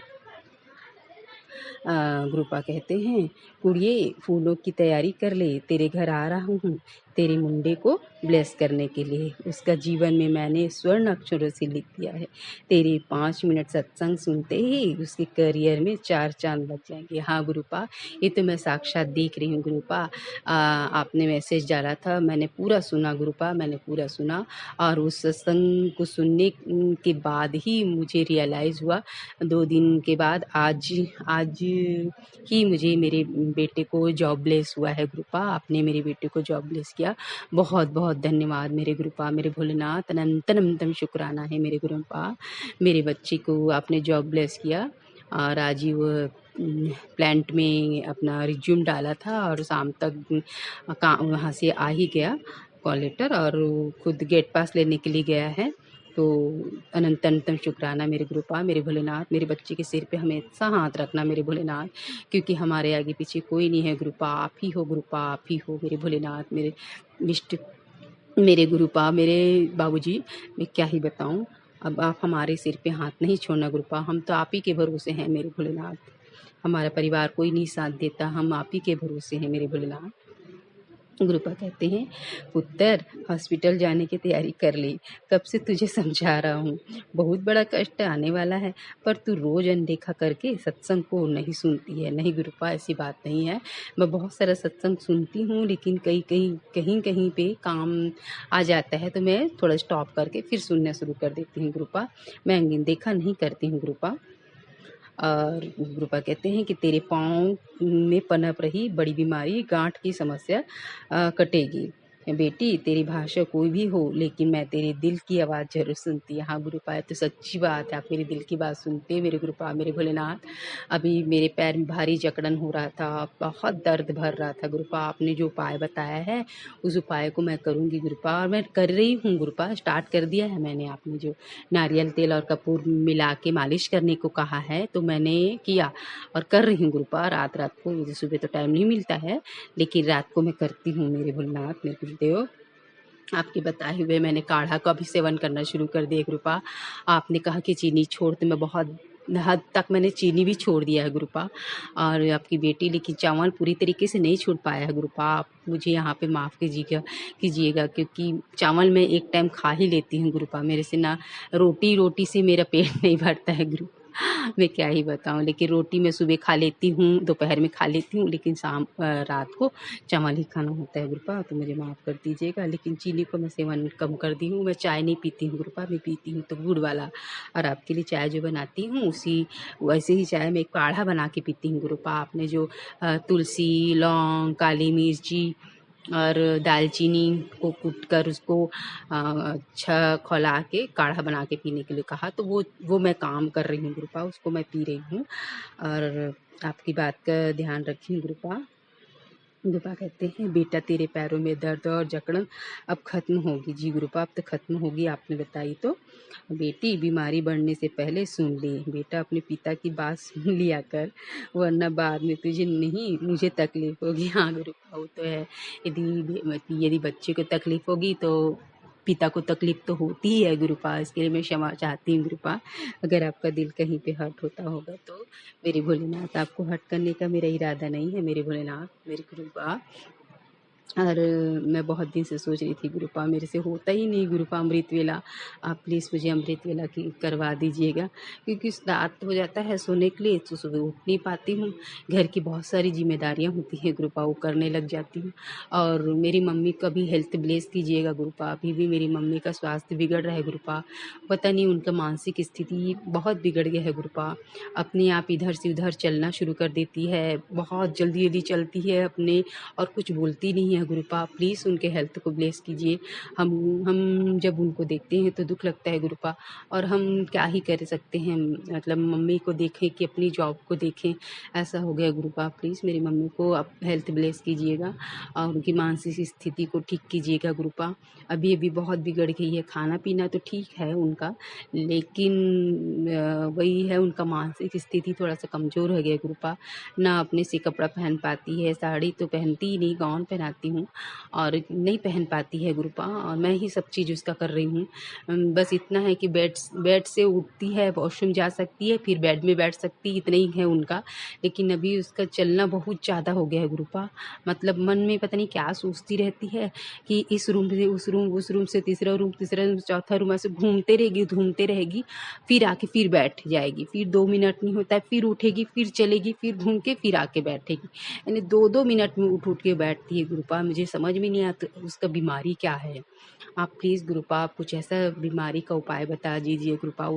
गुरुपा कहते हैं, कुड़िए फूलों की तैयारी कर ले, तेरे घर आ रहा हूँ तेरे मुंडे को ब्लेस करने के लिए। उसका जीवन में मैंने स्वर्ण अक्षरों से लिख दिया है। तेरे 5 मिनट सत्संग सुनते ही उसके करियर में 4 चांद लग जाएंगे। हाँ गुरुपा, ये तो मैं साक्षात देख रही हूँ गुरुपा। आपने मैसेज डाला था, मैंने पूरा सुना गुरुपा, मैंने पूरा सुना और उस सत्संग को सुनने के बाद ही मुझे रियलाइज़ हुआ, 2 दिन के बाद आज ही मुझे मेरे बेटे को जॉब ब्लेस हुआ है गुरुपा। आपने मेरे बेटे को जॉब ब्लेस किया, बहुत बहुत धन्यवाद मेरे गुरुपा, मेरे भोलेनाथ। अनंतम शुक्राना है मेरे गुरुपा। मेरे बच्चे को आपने जॉब ब्लेस किया और आज ही वो प्लांट में अपना रिज्यूम डाला था और शाम तक वहाँ से आ ही गया कॉल लेटर और खुद गेट पास लेने के लिए गया है। तो अनंतम शुक्राना मेरे गुरुपा, मेरे भोलेनाथ। मेरे बच्चे के सिर पे हमेशा हाथ रखना मेरे भोलेनाथ, क्योंकि हमारे आगे पीछे कोई नहीं है गुरुपा, आप ही हो गुरुपा, आप ही हो मेरे भोलेनाथ, मेरे इष्ट, मेरे गुरुपा, मेरे बाबूजी। मैं क्या ही बताऊं, अब आप हमारे सिर पे हाथ नहीं छोड़ना गुरुपा, हम तो आप ही के भरोसे हैं मेरे भोलेनाथ। हमारा परिवार कोई नहीं साथ देता, हम आप ही के भरोसे हैं मेरे भोलेनाथ। गुरुपा कहते हैं, पुत्र हॉस्पिटल जाने की तैयारी कर ली, कब से तुझे समझा रहा हूँ, बहुत बड़ा कष्ट आने वाला है, पर तू रोज़ अनदेखा करके सत्संग को नहीं सुनती है। नहीं गुरुपा, ऐसी बात नहीं है, मैं बहुत सारा सत्संग सुनती हूँ, लेकिन कहीं कहीं पे काम आ जाता है तो मैं थोड़ा स्टॉप करके फिर सुनना शुरू कर देती हूँ गुरुपा। मैं अनदेखा नहीं करती हूँ गुरुपा। और गुरुपा कहते हैं कि तेरे पाँव में पनप रही बड़ी बीमारी गांठ की समस्या कटेगी। बेटी, तेरी भाषा कोई भी हो, लेकिन मैं तेरे दिल की आवाज़ जरूर सुनती है। हाँ गुरुपा, ये तो सच्ची बात है, आप मेरे दिल की बात सुनते हैं मेरे गुरुपा, मेरे भोलेनाथ। अभी मेरे पैर में भारी जकड़न हो रहा था, बहुत दर्द भर रहा था गुरुपा। आपने जो उपाय बताया है उस उपाय को मैं करूँगी गुरुपा, और मैं कर रही हूँ गुरुपा, स्टार्ट कर दिया है मैंने। आपने जो नारियल तेल और कपूर मिला के मालिश करने को कहा है तो मैंने किया और कर रही हूँ गुरुपा। रात को, मुझे सुबह तो टाइम नहीं मिलता है, लेकिन रात को मैं करती हूँ मेरे भोलेनाथ, मेरे गुरुदेव। आपके बताए हुए मैंने काढ़ा का भी सेवन करना शुरू कर दिया गुरुपा। आपने कहा कि चीनी छोड़, तो मैं बहुत हद तक मैंने चीनी भी छोड़ दिया है गुरुपा। और आपकी बेटी लेकिन चावल पूरी तरीके से नहीं छोड़ पाया है गुरुपा। आप मुझे यहाँ पे माफ़ कीजिएगा, क्योंकि चावल मैं एक टाइम खा ही लेती हूँ गुरुपा। मेरे से ना रोटी से मेरा पेट नहीं भरता है गुरु, मैं क्या ही बताऊँ। लेकिन रोटी मैं सुबह खा लेती हूँ, दोपहर में खा लेती हूँ, लेकिन रात को चावल ही खाना होता है गुरुपा, तो मुझे माफ़ कर दीजिएगा। लेकिन चीनी को मैं सेवन कम कर दी हूँ। मैं चाय नहीं पीती हूँ गुरुपा, मैं पीती हूँ तो गुड़ वाला। और आपके लिए चाय जो बनाती हूँ उसी वैसे ही चाय में काढ़ा बना के पीती हूँ गुरुपा। आपने जो तुलसी, लौंग, काली मिर्ची और दालचीनी को कूट कर उसको अच्छा खौला के काढ़ा बना के पीने के लिए कहा, तो वो मैं काम कर रही हूँ गुरुपा, उसको मैं पी रही हूँ। और आपकी बात का ध्यान रखी गुरुपा। गुरुपा कहते हैं, बेटा तेरे पैरों में दर्द और जकड़न अब खत्म होगी। जी गुरुपा, अब तो खत्म होगी, आपने बताई तो। बेटी, बीमारी बढ़ने से पहले सुन ले बेटा, अपने पिता की बात सुन लिया कर, वरना बाद में तुझे नहीं मुझे तकलीफ होगी। हाँ गुरुपा, वो तो है, यदि बच्चे को तकलीफ होगी तो पिता को तकलीफ तो होती ही है गुरुपा। इसके लिए मैं क्षमा चाहती हूँ गुरुपा, अगर आपका दिल कहीं पे हर्ट होता होगा तो। मेरे भोलेनाथ, आपको हर्ट करने का मेरा इरादा नहीं है मेरे भोलेनाथ, मेरे गुरुपा। और मैं बहुत दिन से सोच रही थी गुरुपा, मेरे से होता ही नहीं गुरुपा अमृत वेला। आप प्लीज़ मुझे अमृत वेला की करवा दीजिएगा, क्योंकि रात हो जाता है सोने के लिए तो सुबह उठ नहीं पाती हूँ। घर की बहुत सारी जिम्मेदारियाँ होती हैं गुरुपा, वो करने लग जाती हूँ। और मेरी मम्मी का भी हेल्थ ब्लेस कीजिएगा गुरुपा। अभी भी मेरी मम्मी का स्वास्थ्य बिगड़ रहा है गुरुपा, पता नहीं उनका मानसिक स्थिति बहुत बिगड़ गया है गुरुपा। अपने आप इधर से उधर चलना शुरू कर देती है, बहुत जल्दी चलती है अपने, और कुछ बोलती नहीं है गुरुपा। प्लीज़ उनके हेल्थ को ब्लेस कीजिए। हम जब उनको देखते हैं तो दुख लगता है गुरुपा, और हम क्या ही कर सकते हैं, मतलब मम्मी को देखें कि अपनी जॉब को देखें, ऐसा हो गया गुरुपा। प्लीज़ मेरी मम्मी को आप हेल्थ ब्लेस कीजिएगा और उनकी मानसिक स्थिति को ठीक कीजिएगा गुरुपा। अभी बहुत बिगड़ गई है, खाना पीना तो ठीक है उनका, लेकिन वही है, उनका मानसिक स्थिति थोड़ा सा कमज़ोर हो गया गुरुपा। ना अपने से कपड़ा पहन पाती है, साड़ी तो पहनती ही नहीं, गाउन पहनाती हूँ और नहीं पहन पाती है गुरुपा, और मैं ही सब चीज़ उसका कर रही हूँ। बस इतना है कि बेड से उठती है, वॉशरूम जा सकती है, फिर बेड में बैठ सकती, इतना ही है उनका। लेकिन अभी उसका चलना बहुत ज़्यादा हो गया है गुरुपा, मतलब मन में पता नहीं क्या सोचती रहती है कि इस रूम से उस रूम से तीसरा रूम चौथा रूम, ऐसे घूमते रहेगी, फिर आके फिर बैठ जाएगी, फिर 2 मिनट नहीं होता है, फिर उठेगी, फिर चलेगी, फिर घूम के फिर आके बैठेगी, यानी 2-2 मिनट में उठ के बैठती है गुरुपा। मुझे समझ में नहीं आता उसका बीमारी क्या है। आप प्लीज़ गुरुपा, आप कुछ ऐसा बीमारी का उपाय बता दीजिए गुरुपा,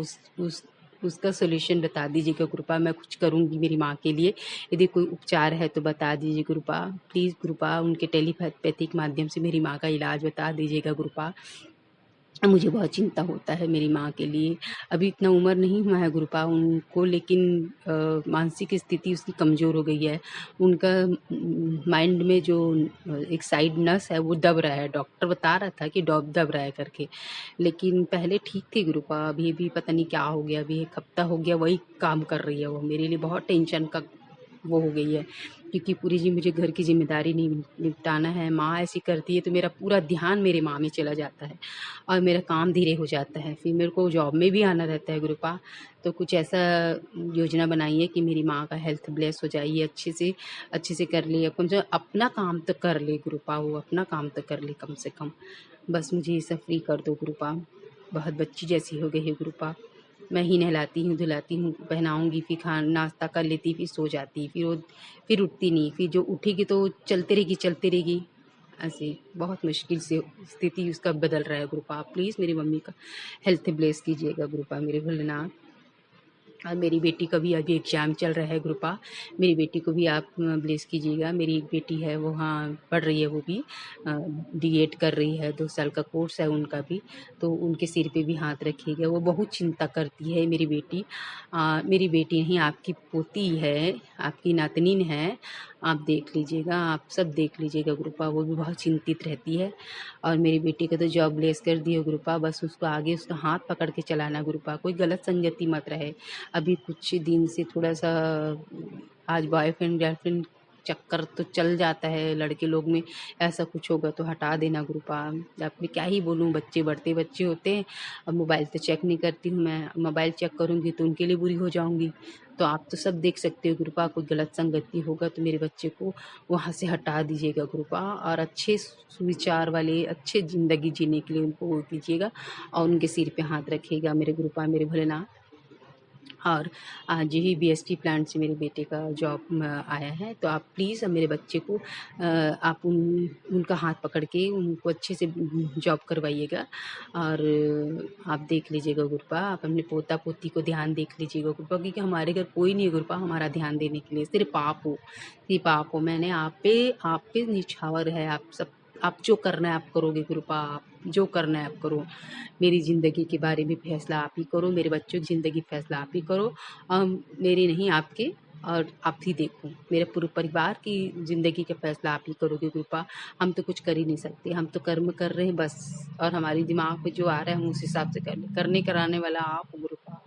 उसका सोल्यूशन बता दीजिएगा गुरुपा। मैं कुछ करूँगी मेरी माँ के लिए, यदि कोई उपचार है तो बता दीजिए गुरुपा। प्लीज़ गुरुपा, उनके टेलीपैथिक माध्यम से मेरी माँ का इलाज बता दीजिएगा गुरुपा। मुझे बहुत चिंता होता है मेरी माँ के लिए। अभी इतना उम्र नहीं हुआ है गुरुपा उनको, लेकिन मानसिक स्थिति उसकी कमज़ोर हो गई है। उनका माइंड में जो एक साइड नस है वो दब रहा है, डॉक्टर बता रहा था कि दब रहा है करके, लेकिन पहले ठीक थी गुरुपा, अभी भी पता नहीं क्या हो गया, अभी 1 हफ्ता हो गया वही काम कर रही है वो। मेरे लिए बहुत टेंशन का वो हो गई है, क्योंकि पूरी जी मुझे घर की जिम्मेदारी निपटाना है। माँ ऐसी करती है तो मेरा पूरा ध्यान मेरे माँ में चला जाता है और मेरा काम धीरे हो जाता है। फिर मेरे को जॉब में भी आना रहता है गुरुपा। तो कुछ ऐसा योजना बनाइए कि मेरी माँ का हेल्थ ब्लेस हो जाए, ये अच्छे से कर ले, कम से कम अपना काम तो कर ले गुरुपा, वो अपना काम तो कर ले कम से कम। बस मुझे ये सब फ्री कर दो गुरुपा। बहुत बच्ची जैसी हो गई है गुरुपा। मैं ही नहलाती हूँ, धुलाती हूँ, पहनाऊँगी, फिर नाश्ता कर लेती, फिर सो जाती, फिर उठती नहीं, फिर जो उठेगी तो चलते रहेगी। ऐसे बहुत मुश्किल से स्थिति उसका बदल रहा है गुरुपा। आप प्लीज़ मेरी मम्मी का हेल्थ ब्लेस कीजिएगा गुरुपा, मेरे भोलेनाथ। और मेरी बेटी का भी अभी एग्ज़ाम चल रहा है गुरुपा, मेरी बेटी को भी आप ब्लेस कीजिएगा। मेरी एक बेटी है, वो हाँ पढ़ रही है, वो भी D.Ed कर रही है, 2 साल का कोर्स है उनका भी, तो उनके सिर पे भी हाथ रखिएगा। वो बहुत चिंता करती है मेरी बेटी। मेरी बेटी नहीं, आपकी पोती है, आपकी नातनीन है, आप देख लीजिएगा, आप सब देख लीजिएगा गुरुपा। वो भी बहुत चिंतित रहती है। और मेरी बेटी का तो जॉब लेस कर दिए गुरुपा, बस उसको आगे उसका हाथ पकड़ के चलाना गुरुपा, कोई गलत संगति मत रहे। अभी कुछ दिन से थोड़ा सा आज बॉयफ्रेंड गर्लफ्रेंड चक्कर तो चल जाता है लड़के लोग में, ऐसा कुछ होगा तो हटा देना गुरुपा। अब मैं क्या ही बोलूँ, बच्चे बढ़ते बच्चे होते हैं। अब मोबाइल तो चेक नहीं करती हूँ मैं, मोबाइल चेक करूँगी तो उनके लिए बुरी हो जाऊँगी। तो आप तो सब देख सकते हो गुरुपा, कोई गलत संगति होगा तो मेरे बच्चे को वहाँ से हटा दीजिएगा गुरुपा, और अच्छे सुविचार वाले अच्छे ज़िंदगी जीने के लिए उनको वो दीजिएगा और उनके सिर पे हाथ रखिएगा मेरे गुरुपा, मेरे भोलेनाथ। और आज ही BST प्लांट से मेरे बेटे का जॉब आया है, तो आप प्लीज़ मेरे बच्चे को आप उनका हाथ पकड़ के उनको अच्छे से जॉब करवाइएगा। और आप देख लीजिएगा गुरुपा, आप अपने पोता पोती को ध्यान देख लीजिएगा गुरुपा, क्योंकि हमारे घर कोई नहीं है गुरुपा हमारा ध्यान देने के लिए, सिर्फ आप हो। मैंने आप पे निछावर है, आप जो करना है आप करोगे गुरुपा, आप जो करना है आप करो। मेरी ज़िंदगी के बारे में फैसला आप ही करो, मेरे बच्चों की ज़िंदगी फैसला आप ही करो, मेरी नहीं आपके। और आप ही देखो, मेरे पूरे परिवार की ज़िंदगी का फैसला आप ही करोगे गुरुपा। हम तो कुछ कर ही नहीं सकते, हम तो कर्म कर रहे हैं बस, और हमारी दिमाग में जो आ रहा है हम उस हिसाब से करने कराने वाला आप हो गुरुपा।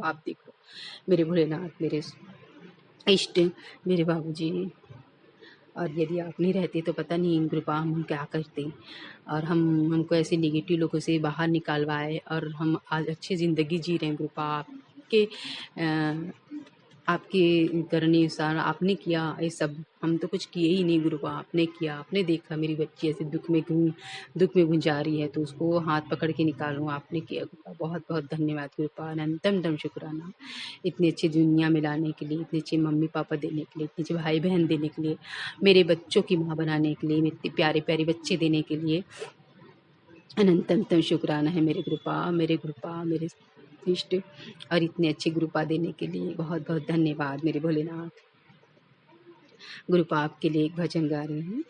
आप देखो मेरे भोलेनाथ, मेरे इष्ट, मेरे बाबूजी। और यदि आप नहीं रहते तो पता नहीं गुरुपा हम क्या करते। और हमको ऐसे नेगेटिव लोगों से बाहर निकालवाए और हम आज अच्छी ज़िंदगी जी रहे हैं गुरुपा। आपके करने अनुसार आपने किया ये सब, हम तो कुछ किए ही नहीं गुरुपा, आपने किया, आपने देखा मेरी बच्ची ऐसे दुख में गुंजा रही है तो उसको हाथ पकड़ के निकालूं, आपने किया गुरुपा। बहुत बहुत धन्यवाद गुरुपा, अनंतम शुक्राना इतनी अच्छी दुनिया में लाने के लिए, इतने अच्छे मम्मी पापा देने के लिए, इतने अच्छे भाई बहन देने के लिए, मेरे बच्चों की माँ बनाने के लिए, इतने प्यारे प्यारे बच्चे देने के लिए अनंतम शुक्राना है मेरे गुरुपा, मेरे इष्ट। और इतने अच्छे गुरुपा देने के लिए बहुत बहुत धन्यवाद मेरे भोलेनाथ। गुरुपा आपके लिए एक भजन गा रही हूँ,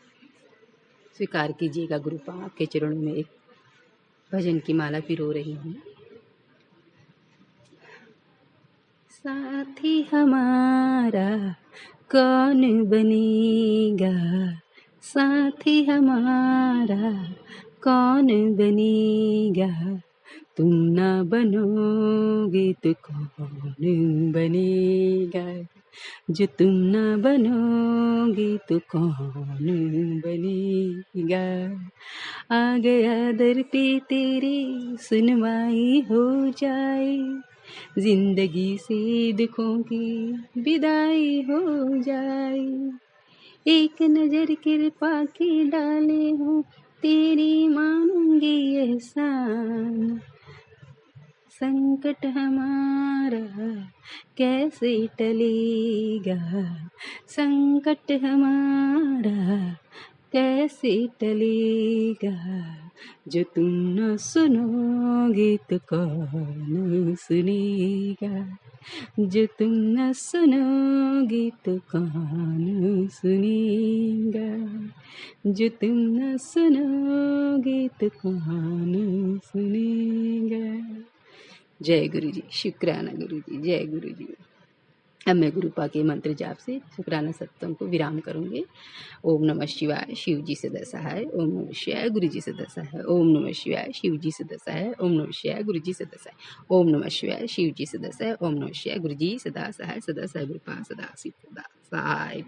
स्वीकार कीजिएगा गुरुपा, आपके चरणों में एक भजन की माला पिरो रही हूँ। साथी हमारा कौन बनेगा, साथी हमारा कौन बनेगा, तुम ना बनोगे तो कौन बनेगा, जो तुम ना बनोगे तो कौन बनेगा। आ गया दर पे तेरे सुनवाई हो जाए, जिंदगी से दुखों की विदाई हो जाए, एक नजर कृपा की डाले हूँ तेरी मानूंगी एहसान। संकट हमारा कैसे टलेगा, संकट हमारा कैसे टलेगा, जो तुम न सुनोगे तो कौन सुनेगा, जो तुम न सुनोगे तो कौन सुनेगा, जो तुम न सुनोगे तो कौन सुनेगा। जय गुरु जी, शुक्राना गुरु जी, जय गुरु जी। अब मैं गुरुपा के मंत्र जाप से शुक्राना सत्संग को विराम करूंगी। ओम नमः शिवाय, शिव जी सदा सहाय। ओम नमः शिवाय, गुरु जी सदा सहाय। ओम नमः शिवाय, शिव जी सदा सहाय। ओम नमः शिवाय, गुरु जी सदा सहाय। ओम नमः शिवाय, शिव जी सदा सहाय। ओम नमः शिवाय, गुरु जी सदा सहाय। सदा सहाय गुरुपा, सदा शिव सदा सहाय।